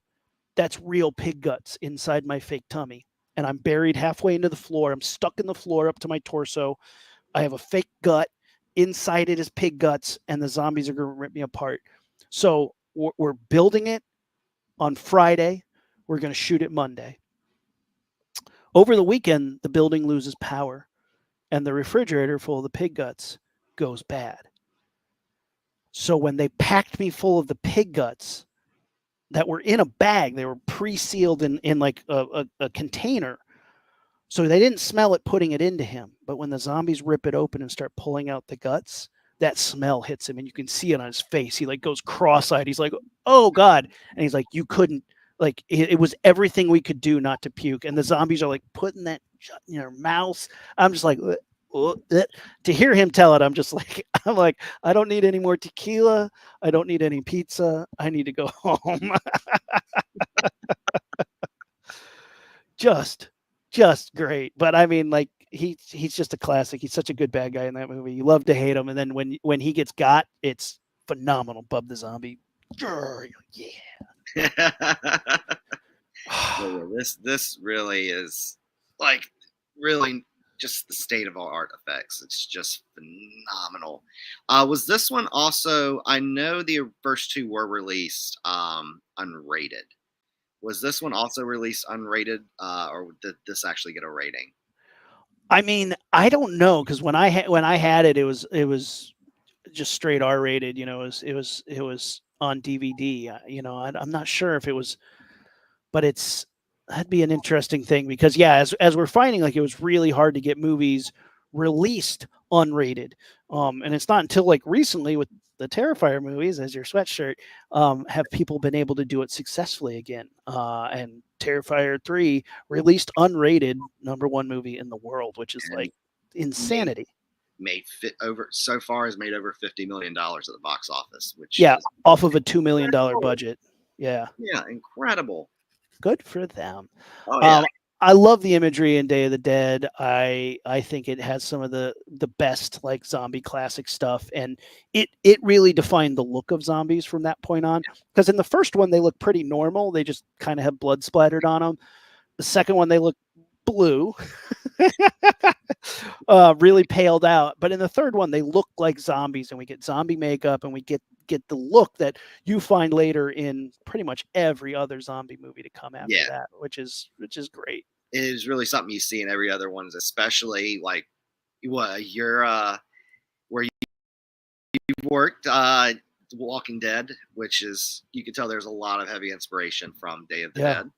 that's real pig guts inside my fake tummy. And I'm buried halfway into the floor. I'm stuck in the floor up to my torso. I have a fake gut. Inside it is pig guts, and the zombies are going to rip me apart. So we're building it on Friday. We're going to shoot it Monday. Over the weekend, the building loses power, and the refrigerator full of the pig guts goes bad. So when they packed me full of the pig guts, that were in a bag. They were pre-sealed in like a container. So they didn't smell it putting it into him. But when the zombies rip it open and start pulling out the guts, that smell hits him and you can see it on his face. He like goes cross-eyed. He's like, "Oh God." And he's like, "You couldn't, like, it was everything we could do not to puke." And the zombies are like putting that in their mouths. I'm just like, to hear him tell it, I'm just like, I don't need any more tequila. I don't need any pizza. I need to go home. just just great. But I mean, like, he's just a classic. He's such a good bad guy in that movie. You love to hate him, and then when he gets got, it's phenomenal. Bub the Zombie. Yeah. This really is like really just the state of art effects. It's just phenomenal. Was this one also? I know the first two were released unrated. Was this one also released unrated, or did this actually get a rating? I mean, I don't know because when I had it, it was just straight R rated. It was on DVD. I'm not sure if it was, but that'd be an interesting thing because yeah, as we're finding, like, it was really hard to get movies released unrated, and it's not until like recently with the Terrifier movies, as your sweatshirt, have people been able to do it successfully again. And Terrifier 3 released unrated, #1 movie in the world, which is like insanity. Made fit over so far has made over $50 million at the box office, which Yeah, is off of a $2 million budget. Yeah, incredible. good for them. Oh yeah. I love the imagery in Day of the Dead. I think it has some of the best like zombie classic stuff, and it really defined the look of zombies from that point on. Because in the first one they look pretty normal; they just kind of have blood splattered on them. The second one they look blue, really paled out. But in the third one they look like zombies, and we get zombie makeup, and we get the look that you find later in pretty much every other zombie movie to come after that, which is great. It is really something you see in every other ones, especially like you're where you've worked Walking Dead, which is, you can tell there's a lot of heavy inspiration from Day of the Dead.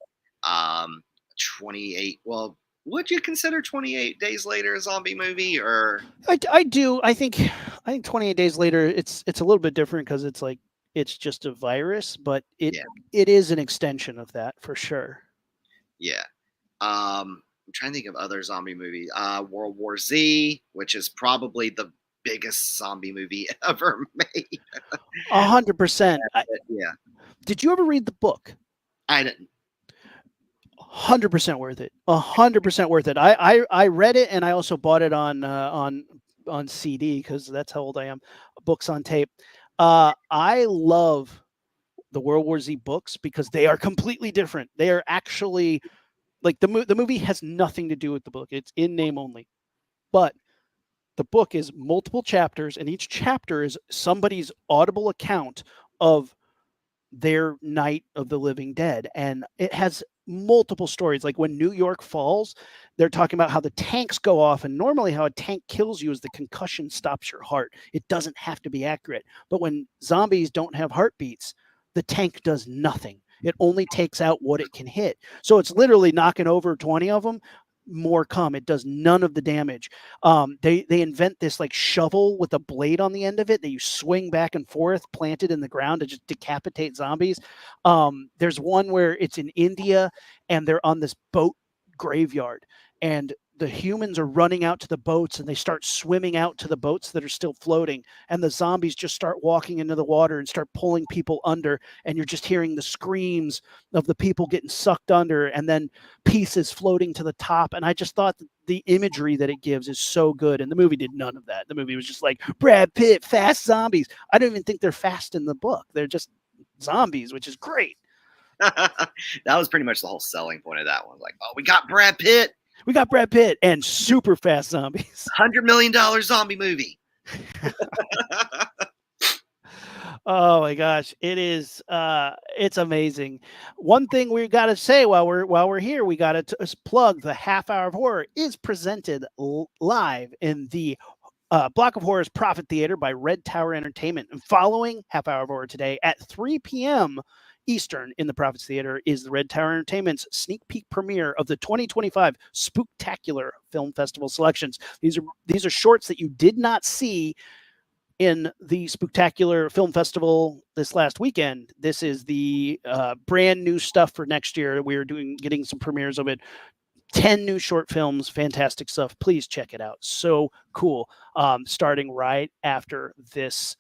28. Well, would you consider 28 Days Later a zombie movie? Or I do. I think 28 Days Later it's a little bit different because it's like it's just a virus, but it is an extension of that for sure. Yeah. I'm trying to think of other zombie movies. World War Z, which is probably the biggest zombie movie ever made. 100%. Yeah. Did you ever read the book? I didn't. 100% worth it. 100% worth it. I read it, and I also bought it on CD because that's how old I am. Books on tape. I love the World War Z books because they are completely different. They are actually like the movie has nothing to do with the book. It's in name only. But the book is multiple chapters, and each chapter is somebody's audible account of their night of the living dead. And it has multiple stories. Like when New York falls, they're talking about how the tanks go off, and normally how a tank kills you is the concussion stops your heart. It doesn't have to be accurate. But when zombies don't have heartbeats, the tank does nothing. It only takes out what it can hit. So it's literally knocking over 20 of them. More come. It does none of the damage. They invent this like shovel with a blade on the end of it that you swing back and forth, planted in the ground to just decapitate zombies. There's one where it's in India and they're on this boat graveyard, and the humans are running out to the boats and they start swimming out to the boats that are still floating, and the zombies just start walking into the water and start pulling people under, and you're just hearing the screams of the people getting sucked under and then pieces floating to the top. And I just thought that the imagery that it gives is so good, and the movie did none of that. The movie was just like Brad Pitt, fast zombies. I don't even think they're fast in the book. They're just zombies, which is great. That was pretty much the whole selling point of that one. Like, oh, we got Brad Pitt. We got Brad Pitt and super fast zombies. $100 million zombie movie. Oh my gosh, it is. It's amazing. One thing we got to say while we're here, we got to plug the Half Hour of Horror is presented live in the Block of Horror's Prophet Theater by Red Tower Entertainment. And following Half Hour of Horror today at 3 p.m. Eastern in the Prophets Theater is the Red Tower Entertainment's sneak peek premiere of the 2025 Spooktacular Film Festival selections. These are shorts that you did not see in the Spooktacular Film Festival this last weekend. This is the brand new stuff for next year. We are getting some premieres of it. 10 new short films, fantastic stuff. Please check it out. So cool. Starting right after this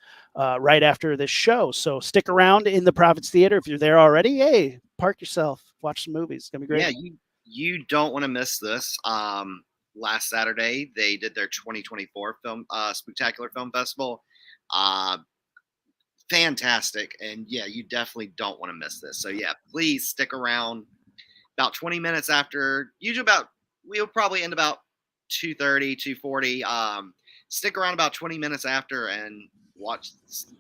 show. So stick around in the Prophets Theater. If you're there already, hey, park yourself, watch some movies. It's gonna be great. Yeah, you don't want to miss this. Last Saturday they did their 2024 film Spooktacular Film Festival. Fantastic, and yeah, you definitely don't want to miss this. So yeah, please stick around. About 20 minutes after, we'll probably end about 2:30, 2:40. Stick around about 20 minutes after and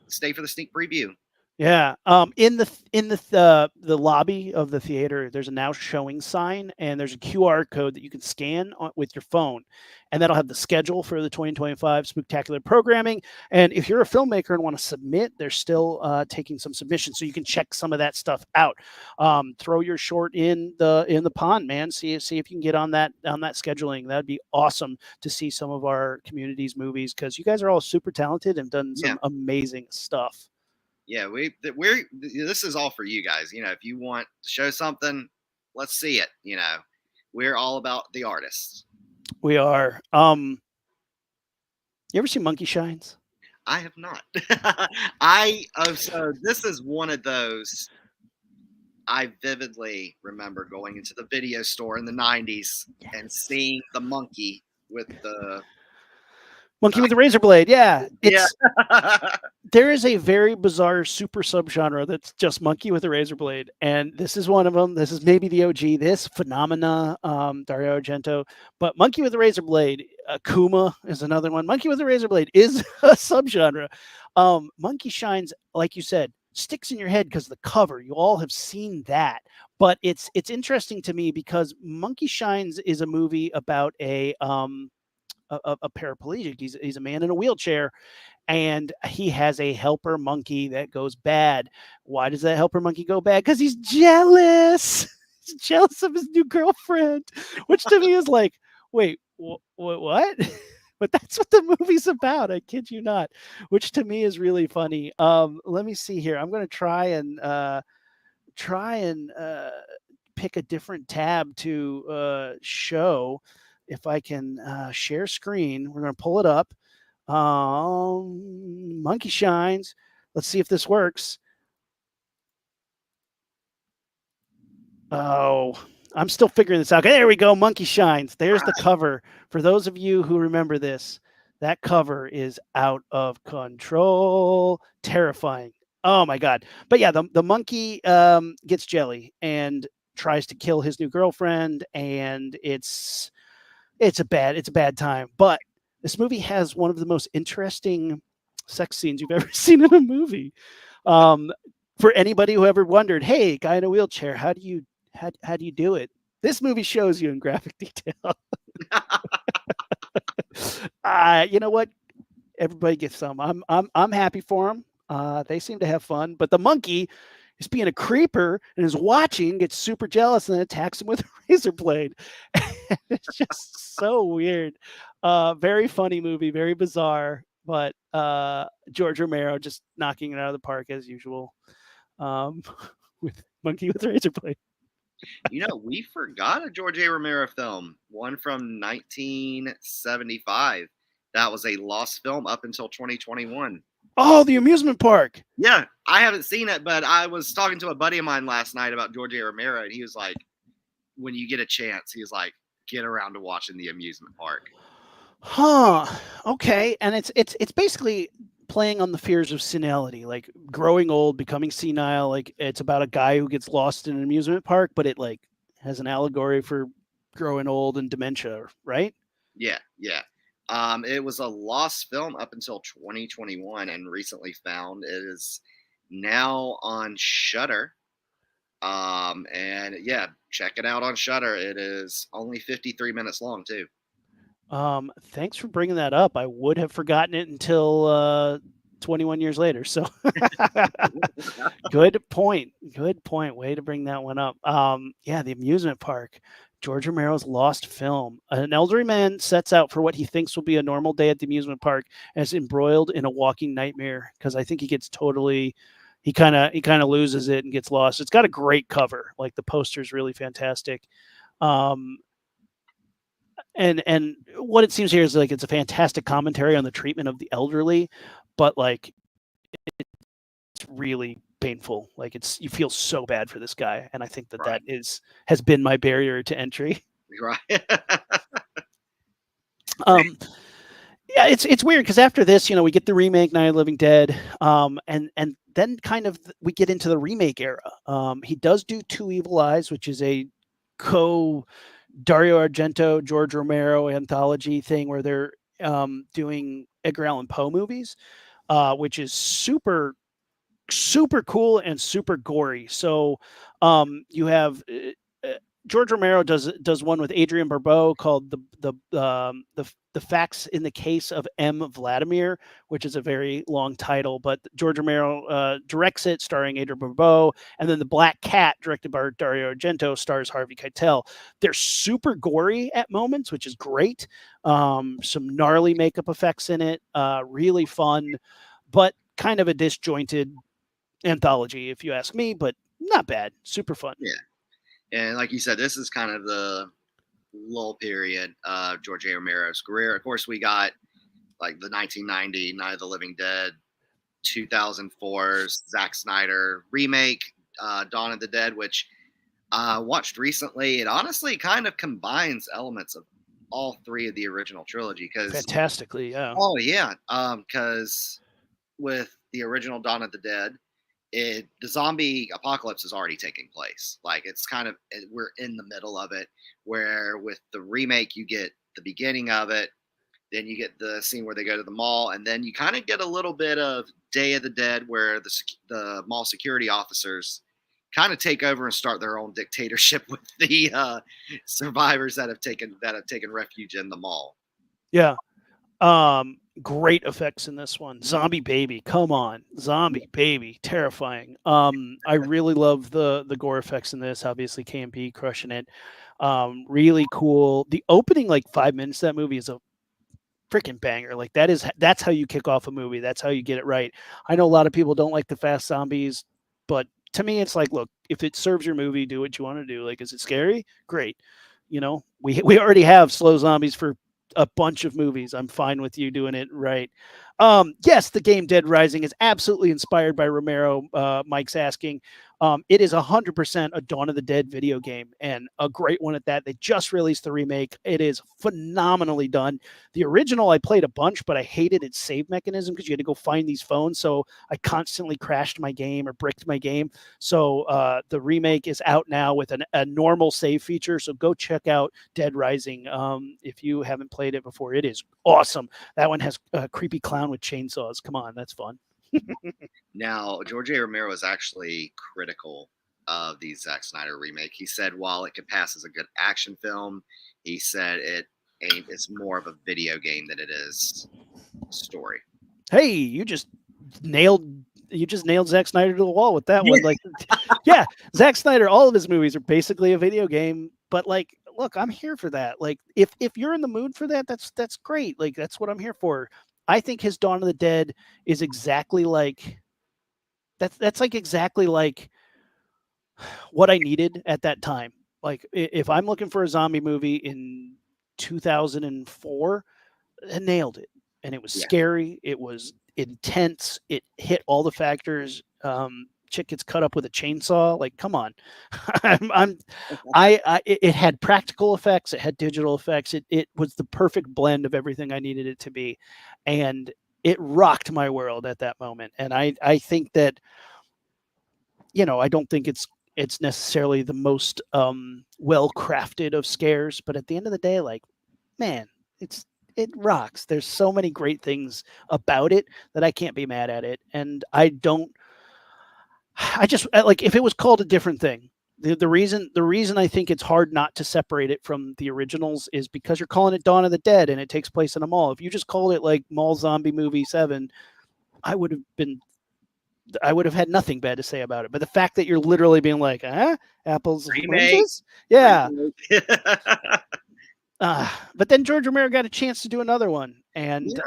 stay for the sneak preview. Yeah. In the lobby of the theater, there's a now showing sign, and there's a QR code that you can scan with your phone, and that'll have the schedule for the 2025 Spooktacular programming. And if you're a filmmaker and want to submit, they're still taking some submissions, so you can check some of that stuff out. Throw your short in the pond, man. See if you can get on that scheduling. That'd be awesome to see some of our community's movies, because you guys are all super talented and done some amazing stuff. Yeah, this is all for you guys. You know, if you want to show something, let's see it. You know, we're all about the artists. We are. You ever see Monkey Shines? I have not. So this is one of those. I vividly remember going into the video store in the 90s and seeing the monkey with the razor blade. Yeah. There is a very bizarre super subgenre that's just monkey with a razor blade, and this is one of them. This is maybe the OG. This Phenomena, Dario Argento, but monkey with a razor blade. Kuma is another one. Monkey with a razor blade is a subgenre. Monkey Shines, like you said, sticks in your head because of the cover. You all have seen that, but it's interesting to me because Monkey Shines is a movie about a paraplegic. He's a man in a wheelchair, and he has a helper monkey that goes bad. Why does that helper monkey go bad? Because he's jealous. He's jealous of his new girlfriend, which to me is like, wait, what? But that's what the movie's about. I kid you not. Which to me is really funny. Let me see here. I'm going to try and pick a different tab to show. If I can share screen, we're going to pull it up. Monkey Shines. Let's see if this works. Oh, I'm still figuring this out. There we go. Monkey Shines. There's the cover. For those of you who remember this, that cover is out of control. Terrifying. Oh my God. But yeah, the monkey gets jelly and tries to kill his new girlfriend, and it's a bad time. But this movie has one of the most interesting sex scenes you've ever seen in a movie. For anybody who ever wondered, hey, guy in a wheelchair, how do you How do you do it? This movie shows you in graphic detail. You know what? Everybody gets some. I'm happy for them. They seem to have fun, but the monkey is being a creeper and is watching, gets super jealous, and then attacks him with a razor blade. It's just so weird. Very funny movie, very bizarre, but George Romero just knocking it out of the park as usual. Um, with monkey with a razor blade. We forgot a George A. Romero film, one from 1975. That was a lost film up until 2021. Oh, the amusement park. Yeah, I haven't seen it, but I was talking to a buddy of mine last night about George A. Romero, and he was like, when you get a chance, he was like, get around to watching the amusement park. Huh. Okay. And it's basically playing on the fears of senility, like growing old, becoming senile. Like it's about a guy who gets lost in an amusement park, but it like has an allegory for growing old and dementia, right? Yeah. It was a lost film up until 2021 and recently found. It is now on Shudder. And yeah, check it out on Shudder. It is only 53 minutes long too. Thanks for bringing that up. I would have forgotten it until 21 years later. So good point. Good point. Way to bring that one up. Yeah, the amusement park. George Romero's lost film. An elderly man sets out for what he thinks will be a normal day at the amusement park and is embroiled in a walking nightmare because I think he gets totally he kind of loses it and gets lost. It's got a great cover. Like the poster's really fantastic. Um, and what it seems here is like it's a fantastic commentary on the treatment of the elderly, but like it's really painful. Like it's you feel so bad for this guy, and I think that Right. has been my barrier to entry. Right. Yeah, it's weird because after this, we get the remake Night of the Living Dead, and then kind of we get into the remake era. He does do Two Evil Eyes, which is a co Dario Argento, George Romero anthology thing where they're doing Edgar Allan Poe movies, which is super cool and super gory. So you have George Romero does one with Adrian Barbeau called the Facts in the Case of M. Vladimir, which is a very long title, but George Romero directs it, starring Adrian Barbeau, and then The Black Cat, directed by Dario Argento, stars Harvey Keitel. They're super gory at moments, which is great. Some gnarly makeup effects in it, really fun, but kind of a disjointed anthology, if you ask me, but not bad. Super fun. Yeah. And like you said, this is kind of the lull period of George A. Romero's career. Of course, we got like the 1990 Night of the Living Dead, 2004's Zack Snyder remake, Dawn of the Dead, which I watched recently. It honestly kind of combines elements of all three of the original trilogy. Fantastically, yeah. Oh, yeah. Because with the original Dawn of the Dead, the zombie apocalypse is already taking place. Like it's kind of we're in the middle of it. Where with the remake, you get the beginning of it, then you get the scene where they go to the mall, and then you kind of get a little bit of Day of the Dead, where the mall security officers kind of take over and start their own dictatorship with the survivors that have taken refuge in the mall. Yeah. Great effects in this one. Zombie baby, come on. Zombie baby, terrifying. I really love the gore effects in this. Obviously KMP crushing it. Really cool. The opening like 5 minutes of that movie is a freaking banger. Like that's how you kick off a movie. That's how you get it right. I know a lot of people don't like the fast zombies, but to me it's like, look, if it serves your movie, do what you want to do. Like, is it scary? Great. We already have slow zombies for a bunch of movies. I'm fine with you doing it right. Yes, the game Dead Rising is absolutely inspired by Romero. Mike's asking. It is 100% a Dawn of the Dead video game, and a great one at that. They just released the remake. It is phenomenally done. The original I played a bunch, but I hated its save mechanism because you had to go find these phones, so I constantly crashed my game or bricked my game. So the remake is out now with a normal save feature, so go check out Dead Rising if you haven't played it before. It is awesome. That one has a creepy clown with chainsaws. Come on, that's fun. Now, George A. Romero is actually critical of the Zack Snyder remake. He said while it could pass as a good action film, he said it's more of a video game than it is a story. Hey, nailed you just nailed Zack Snyder to the wall with that Yeah. one. Like, yeah, Zack Snyder, all of his movies are basically a video game. But like, look, I'm here for that. Like, if you're in the mood for that, that's great. Like, that's what I'm here for. I think his Dawn of the Dead is exactly like that's like exactly like what I needed at that time. Like, if I'm looking for a zombie movie in 2004, it nailed it. And it was Yeah. scary. It was intense. It hit all the factors. Chick gets cut up with a chainsaw. Like, come on. It had practical effects. It had digital effects. It was the perfect blend of everything I needed it to be. And it rocked my world at that moment. And I think that, I don't think it's necessarily the most well crafted of scares, but at the end of the day, like, man, it rocks. There's so many great things about it that I can't be mad at it. And I just like, if it was called a different thing, the reason I think it's hard not to separate it from the originals is because you're calling it Dawn of the Dead and it takes place in a mall. If you just called it like Mall Zombie Movie 7, I would have had nothing bad to say about it. But the fact that you're literally being like, apples and oranges? Yeah. But then George Romero got a chance to do another one, and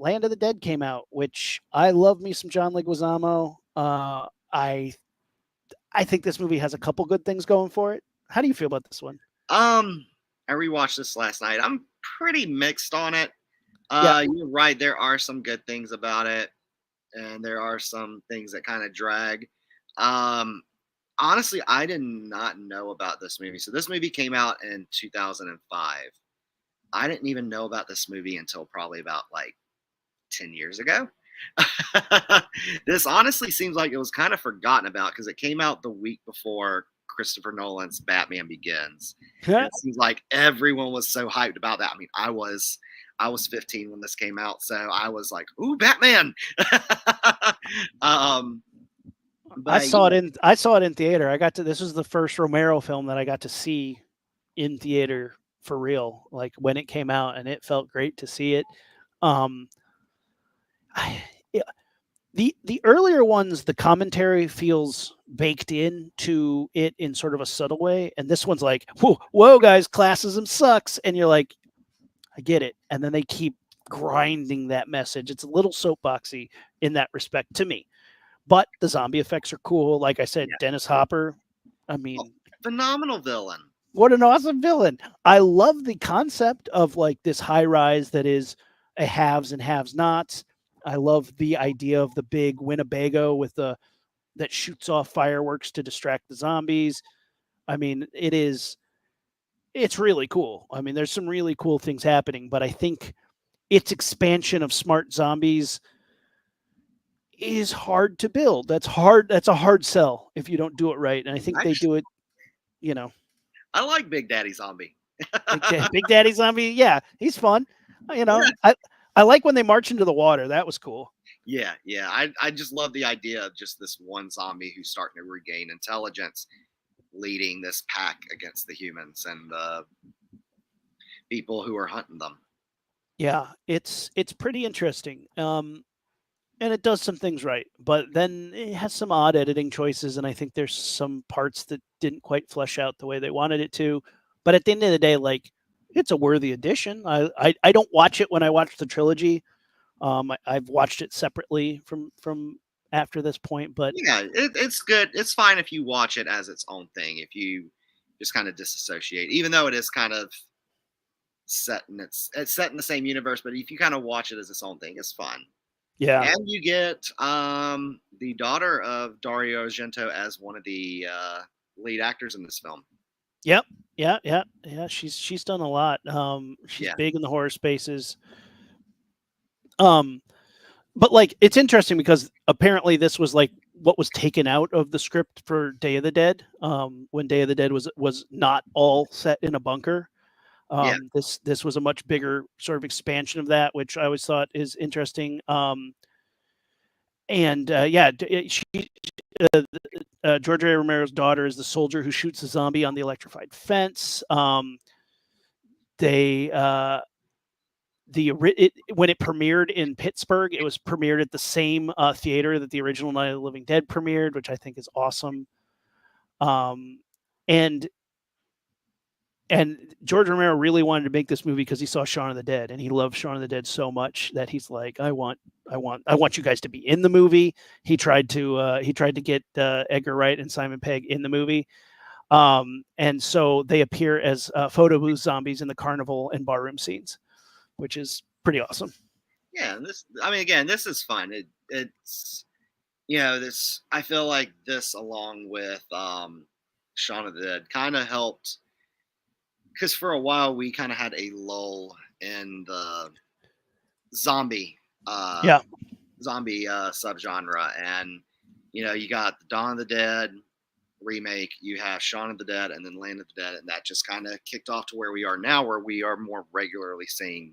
Land of the Dead came out, which I love me some John Leguizamo. I think this movie has a couple good things going for it. How do you feel about this one? I rewatched this last night. I'm pretty mixed on it. You're right. There are some good things about it, and there are some things that kind of drag. Honestly, I did not know about this movie. So this movie came out in 2005. I didn't even know about this movie until probably about like 10 years ago. This honestly seems like it was kind of forgotten about because it came out the week before Christopher Nolan's Batman Begins. It seems like everyone was so hyped about that. I mean, I was 15 when this came out, so I was like, "Ooh, Batman!" I saw it in theater. This was the first Romero film that I got to see in theater for real, like when it came out, and it felt great to see it. The earlier ones, the commentary feels baked into it in sort of a subtle way, and this one's like, whoa guys, classism sucks, and you're like, I get it, and then they keep grinding that message. It's a little soapboxy in that respect to me, but the zombie effects are cool. Like I said, Dennis Hopper, I mean, phenomenal villain. What an awesome villain. I love the concept of like this high rise that is a haves and haves nots. I love the idea of the big Winnebago that shoots off fireworks to distract the zombies. I mean, it's really cool. I mean, there's some really cool things happening, but I think its expansion of smart zombies is hard to build. That's a hard sell if you don't do it right. And I think they do it, I like Big Daddy Zombie. Big Daddy Zombie, yeah, he's fun. I like when they march into the water. That was cool. Yeah. I just love the idea of just this one zombie who's starting to regain intelligence, leading this pack against the humans and the people who are hunting them. Yeah, it's pretty interesting. And it does some things right, but then it has some odd editing choices, and I think there's some parts that didn't quite flesh out the way they wanted it to. But at the end of the day, like, it's a worthy addition. I don't watch it when I watch the trilogy. I've watched it separately from after this point, but yeah, it's good. It's fine if you watch it as its own thing. If you just kind of disassociate, even though it is kind of it's set in the same universe, but if you kind of watch it as its own thing, it's fun. Yeah. And you get the daughter of Dario Argento as one of the lead actors in this film. Yep. Yeah. She's done a lot. She's big in the horror spaces. But like, it's interesting because apparently this was like what was taken out of the script for Day of the Dead. When Day of the Dead was not all set in a bunker. This was a much bigger sort of expansion of that, which I always thought is interesting. George A. Romero's daughter is the soldier who shoots a zombie on the electrified fence. They when it premiered in Pittsburgh, it was premiered at the same theater that the original Night of the Living Dead premiered, which I think is awesome. And George Romero really wanted to make this movie because he saw Shaun of the Dead, and he loved Shaun of the Dead so much that he's like, I want you guys to be in the movie. He tried to get Edgar Wright and Simon Pegg in the movie. And so they appear as photo booth zombies in the carnival and barroom scenes, which is pretty awesome. Yeah, again, this is fun. It's this. I feel like this, along with Shaun of the Dead, kind of helped, because for a while we kind of had a lull in the zombie subgenre, and you got the Dawn of the Dead remake, you have Shaun of the Dead, and then Land of the Dead, and that just kind of kicked off to where we are now, where we are more regularly seeing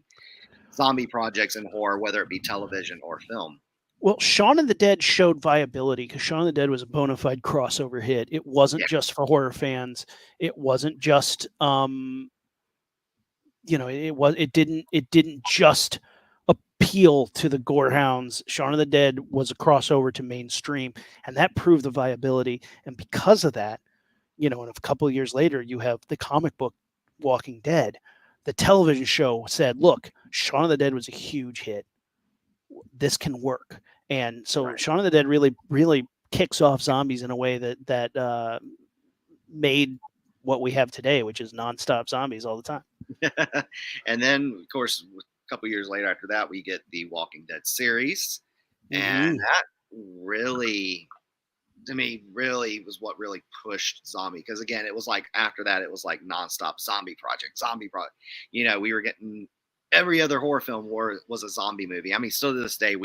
zombie projects in horror, whether it be television or film. Well, Shaun of the Dead showed viability because Shaun of the Dead was a bona fide crossover hit. It wasn't just for horror fans. It wasn't just it didn't just appeal to the gorehounds. Shaun of the Dead was a crossover to mainstream, and that proved the viability. And because of that, and a couple of years later, you have the comic book Walking Dead. The television show said, look, Shaun of the Dead was a huge hit. This can work. And so right. Shaun of the Dead really, really kicks off zombies in a way that made what we have today, which is nonstop zombies all the time. And then, of course, a couple years later after that, we get the Walking Dead series. Mm-hmm. And that really, to me, really was what really pushed zombie. Because, again, it was like after that, it was like nonstop zombie project. We were getting every other horror film was a zombie movie. I mean, still to this day,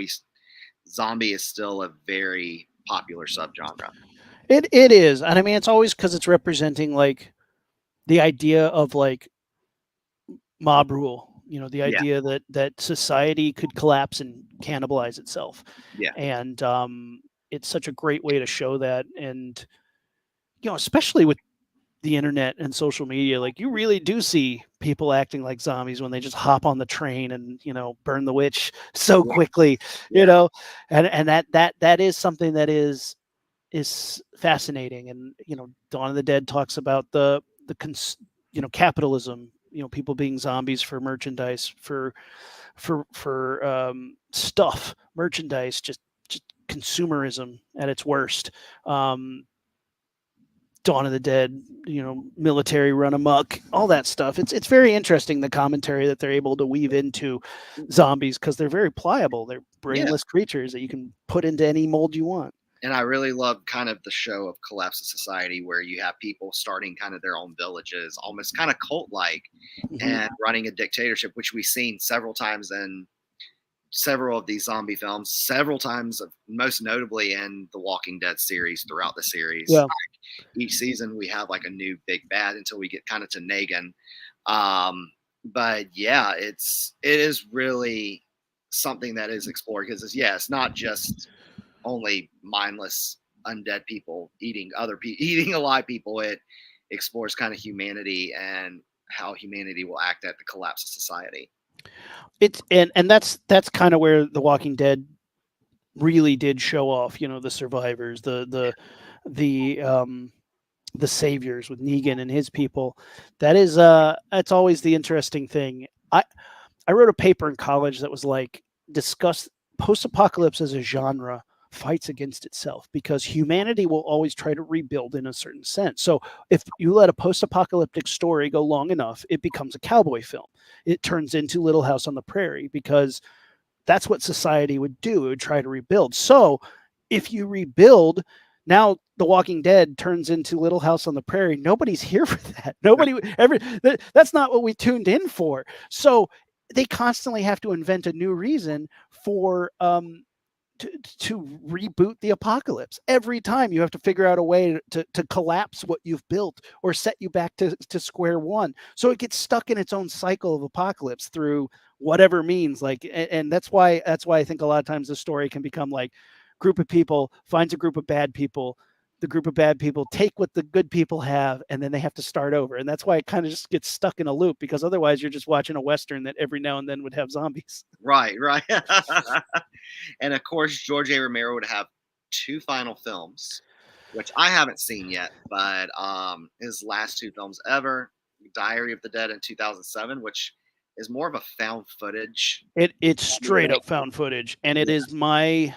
zombie is still a very popular subgenre. It is. And I mean, it's always because it's representing like the idea of like mob rule, the idea that society could collapse and cannibalize itself. Yeah. And it's such a great way to show that. And, especially with the internet and social media, like you really do see people acting like zombies when they just hop on the train and, burn the witch so quickly, and that is something that is fascinating. And, Dawn of the Dead talks about the capitalism, people being zombies for merchandise, for stuff, merchandise, just consumerism at its worst. Dawn of the Dead, military run amok, all that stuff. It's very interesting, the commentary that they're able to weave into zombies, because they're very pliable. They're brainless creatures that you can put into any mold you want. And I really love kind of the show of Collapse of Society, where you have people starting kind of their own villages, almost kind of cult-like, and running a dictatorship, which we've seen several times in several of these zombie films, several times, most notably in the Walking Dead series, throughout the series. Yeah. Like, each season we have like a new big bad until we get kind of to Negan. But yeah, it is really something that is explored, because it's not just only mindless undead people eating alive people. It explores kind of humanity and how humanity will act at the collapse of society. It's and that's kind of where The Walking Dead really did show off, the survivors, the saviors with Negan and his people. That is that's always the interesting thing. I wrote a paper in college that was like, discuss post-apocalypse as a genre fights against itself, because humanity will always try to rebuild in a certain sense. So if you let a post-apocalyptic story go long enough, it becomes a cowboy film. It turns into Little House on the Prairie, because that's what society would do. It would try to rebuild. So if you rebuild, now The Walking Dead turns into Little House on the Prairie. Nobody's here for that. That's not what we tuned in for. So they constantly have to invent a new reason for to reboot the apocalypse. Every time you have to figure out a way to collapse what you've built or set you back to square one. So it gets stuck in its own cycle of apocalypse through whatever means. Like, and that's why I think a lot of times the story can become like, group of people finds a group of bad people, the group of bad people take what the good people have, and then they have to start over. And that's why it kind of just gets stuck in a loop, because otherwise you're just watching a Western that every now and then would have zombies. Right, right. And of course, George A. Romero would have two final films, which I haven't seen yet, but his last two films ever, Diary of the Dead in 2007, which is more of a found footage. It's straight up found footage, and it is my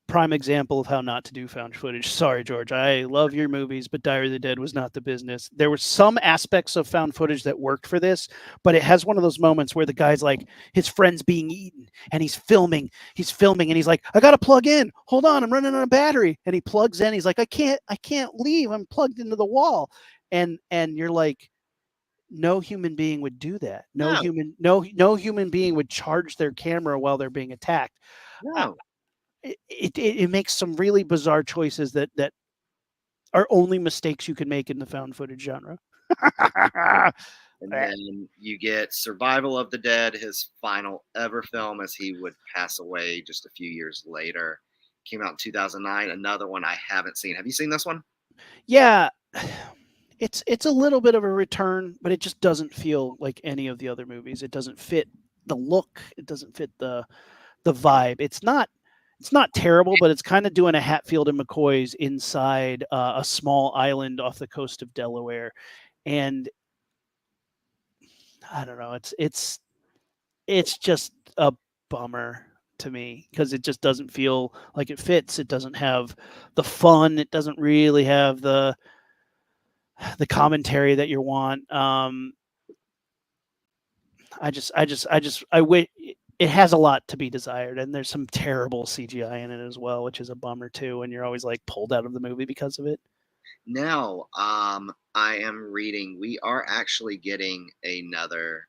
prime example of how not to do found footage. Sorry, George. I love your movies, but Diary of the Dead was not the business. There were some aspects of found footage that worked for this, but it has one of those moments where the guy's like, his friend's being eaten, and he's filming, and he's like, I gotta plug in. Hold on, I'm running out of battery. And he plugs in. He's like, I can't leave. I'm plugged into the wall. And you're like, no human being would do that. No No, human being would charge their camera while they're being attacked. no. It makes some really bizarre choices that are only mistakes you can make in the found footage genre. And then you get Survival of the Dead, his final ever film, as he would pass away just a few years later. Came out in 2009. Another one I haven't seen. Have you seen this one? Yeah, it's a little bit of a return, but it just doesn't feel like any of the other movies. It doesn't fit the look. It doesn't fit the vibe. It's not terrible, but it's kind of doing a Hatfield and McCoy's inside a small island off the coast of Delaware, and I don't know. It's just a bummer to me, because it just doesn't feel like it fits. It doesn't have the fun. It doesn't really have the commentary that you want. I wish it has a lot to be desired, and there's some terrible CGI in it as well, which is a bummer too. And you're always like pulled out of the movie because of it. Now, I am reading. We are actually getting another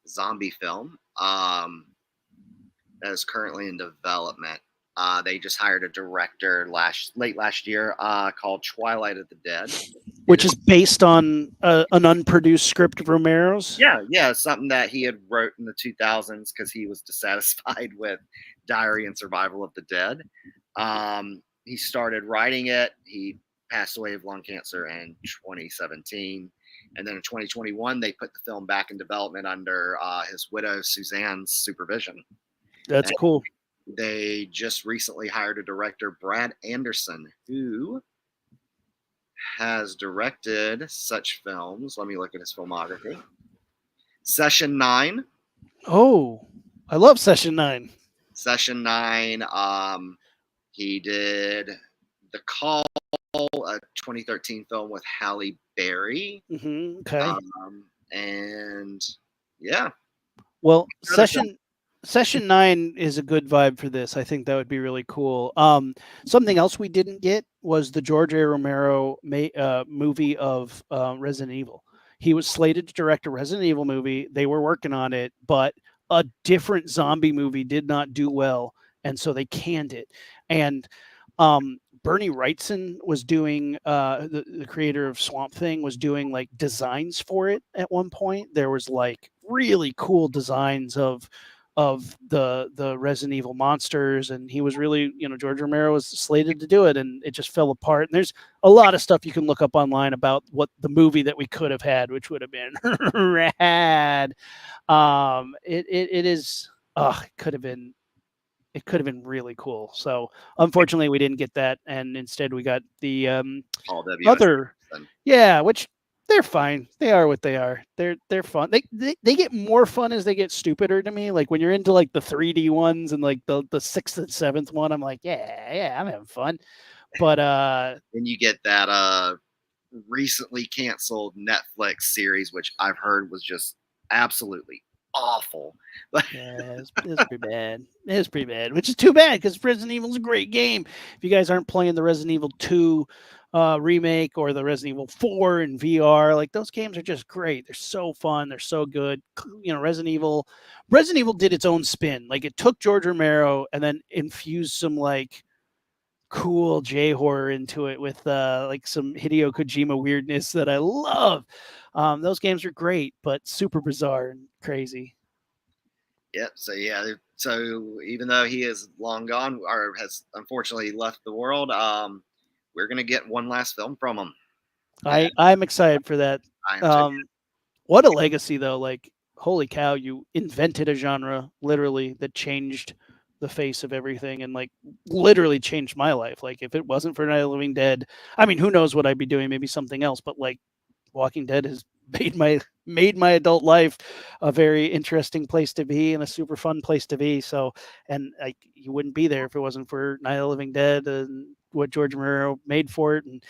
zombie film that is currently in development. They just hired a director late last year called Twilight of the Dead, which is based on an unproduced script of Romero's. Yeah, something that he had wrote in the 2000s because he was dissatisfied with Diary and Survival of the Dead. He started writing it. He passed away of lung cancer in 2017. And then in 2021, they put the film back in development under his widow, Suzanne's supervision. That's cool. They just recently hired a director, Brad Anderson, who has directed such films. Let me look at his filmography. Session 9. Oh, I love Session 9. Session 9. He did The Call, a 2013 film with Halle Berry. Mm-hmm. Okay. And yeah. Well, Session 9 is a good vibe for this. I think that would be really cool. Something else we didn't get was the George A. Romero movie of Resident Evil. He was slated to direct a Resident Evil movie. They were working on it, but a different zombie movie did not do well, and so they canned it. And Bernie Wrightson was doing the creator of Swamp Thing was doing like designs for it at one point. There was like really cool designs of the Resident Evil monsters, and he was really, George Romero was slated to do it, and it just fell apart. And there's a lot of stuff you can look up online about what the movie that we could have had, which would have been rad. It is it could have been really cool. So unfortunately we didn't get that, and instead we got the other, which they're fine. They are what they are. They're fun. They get more fun as they get stupider to me. Like when you're into like the 3D ones and like the 6th and 7th one, I'm like, yeah, I'm having fun. But then you get that recently canceled Netflix series, which I've heard was just absolutely awful. Yeah, it was pretty bad. It was pretty bad, which is too bad because Resident Evil is a great game. If you guys aren't playing the Resident Evil 2 remake or the Resident Evil 4 in VR, like those games are just great. They're so fun. They're so good. Resident Evil did its own spin. Like it took George Romero and then infused some like cool J horror into it with like some Hideo Kojima weirdness that I love. Those games are great, but super bizarre and crazy. Yep. So yeah. So even though he is long gone or has unfortunately left the world, we're gonna get one last film from them. I'm excited for that. I am too. What a legacy, though! Like, holy cow, you invented a genre literally that changed the face of everything, and like literally changed my life. Like, if it wasn't for Night of the Living Dead, I mean, who knows what I'd be doing? Maybe something else. But like, Walking Dead has made my adult life a very interesting place to be and a super fun place to be. So, and like, you wouldn't be there if it wasn't for Night of the Living Dead and what George Romero made for it. And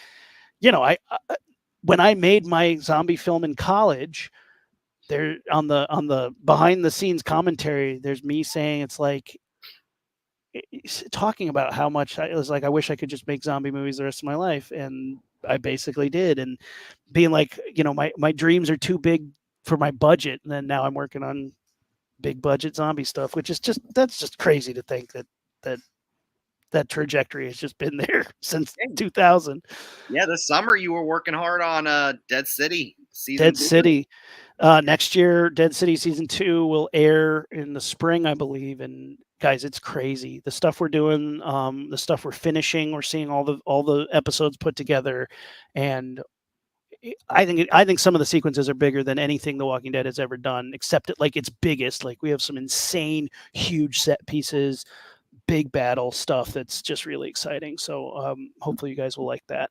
I when I made my zombie film in college, there on the behind the scenes commentary, there's me saying it's like talking about how much it was like I wish I could just make zombie movies the rest of my life, and I basically did, and being like, my dreams are too big for my budget, and then now I'm working on big budget zombie stuff, which is that's just crazy to think that that trajectory has just been there since 2000. Yeah, this summer you were working hard on Dead City season Dead 2. City. Next year, Dead City season 2 will air in the spring, I believe. And guys, it's crazy. The stuff we're doing, the stuff we're finishing, we're seeing all the episodes put together, and I think some of the sequences are bigger than anything The Walking Dead has ever done, except at like its biggest. Like, we have some insane, huge set pieces, big battle stuff that's just really exciting. So hopefully you guys will like that.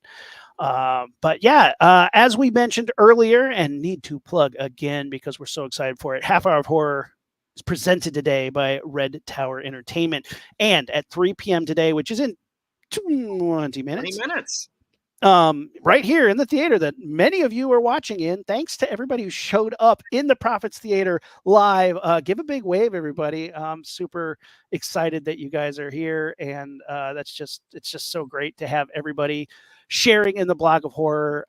But yeah, as we mentioned earlier, and need to plug again because we're so excited for it, Half Hour of Horror is presented today by Red Tower Entertainment. And at 3 p.m. today, which is in 20 minutes. 20 minutes. Right here in the theater that many of you are watching in. Thanks to everybody who showed up in the Prophets Theater live. Give a big wave, everybody. I'm super excited that you guys are here, and it's just so great to have everybody sharing in the blog of horror.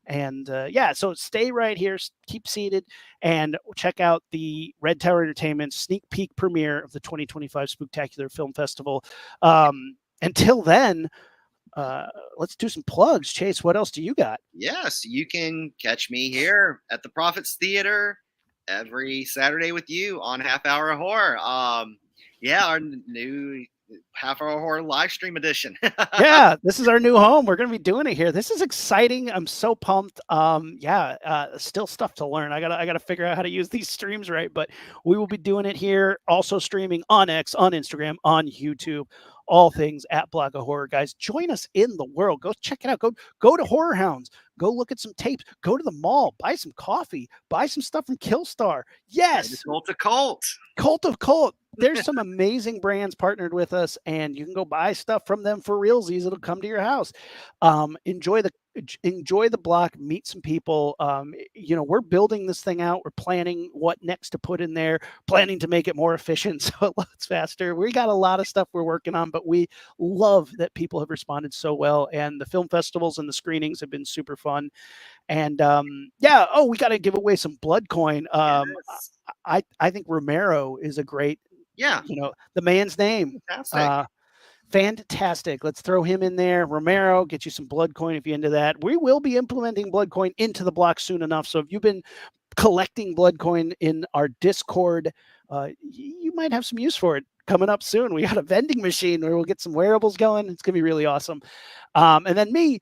Yeah, so stay right here, keep seated, and check out the Red Tower Entertainment sneak peek premiere of the 2025 Spooktacular Film Festival. Until then, let's do some plugs. Chase, what else do you got? Yes, you can catch me here at the Prophets Theater every Saturday with you on Half Hour of Horror. Yeah, our new Half Hour Horror live stream edition. Yeah, this is our new home. We're going to be doing it here. This is exciting. I'm so pumped. Still stuff to learn. I gotta figure out how to use these streams right, but we will be doing it here. Also streaming on X, on Instagram, on YouTube. All things at Blog of Horror, guys. Join us in the world. Go check it out. Go to Horror Hounds. Go look at some tapes. Go to the mall. Buy some coffee. Buy some stuff from Killstar. Yes. Cult of Cult. Cult of Cult. There's some amazing brands partnered with us, and you can go buy stuff from them for realsies. It'll come to your house. Enjoy the block, meet some people. We're building this thing out. We're planning what next to put in there, planning to make it more efficient so it loads faster. We got a lot of stuff we're working on, but we love that people have responded so well, and the film festivals and the screenings have been super fun. And we got to give away some blood coin. Yes. I think Romero is a great, Yeah, the man's name. fantastic. Fantastic. Let's throw him in there. Romero, get you some blood coin if you're into that. We will be implementing blood coin into the block soon enough. So if you've been collecting blood coin in our Discord, you might have some use for it coming up soon. We got a vending machine where we'll get some wearables going. It's going to be really awesome. And then me,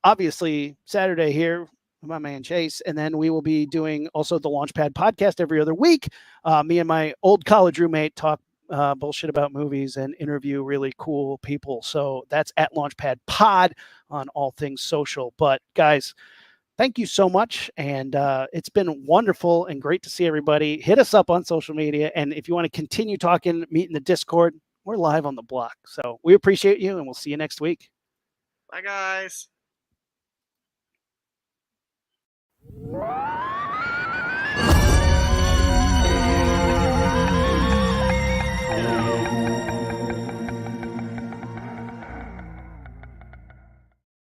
obviously, Saturday here, my man Chase, and then we will be doing also the Launchpad podcast every other week. Me and my old college roommate talk bullshit about movies and interview really cool people. So that's at Launchpad Pod on all things social. But guys, thank you so much. And it's been wonderful and great to see everybody. Hit us up on social media. And if you want to continue talking, meet in the Discord, we're live on the block. So we appreciate you, and we'll see you next week. Bye, guys.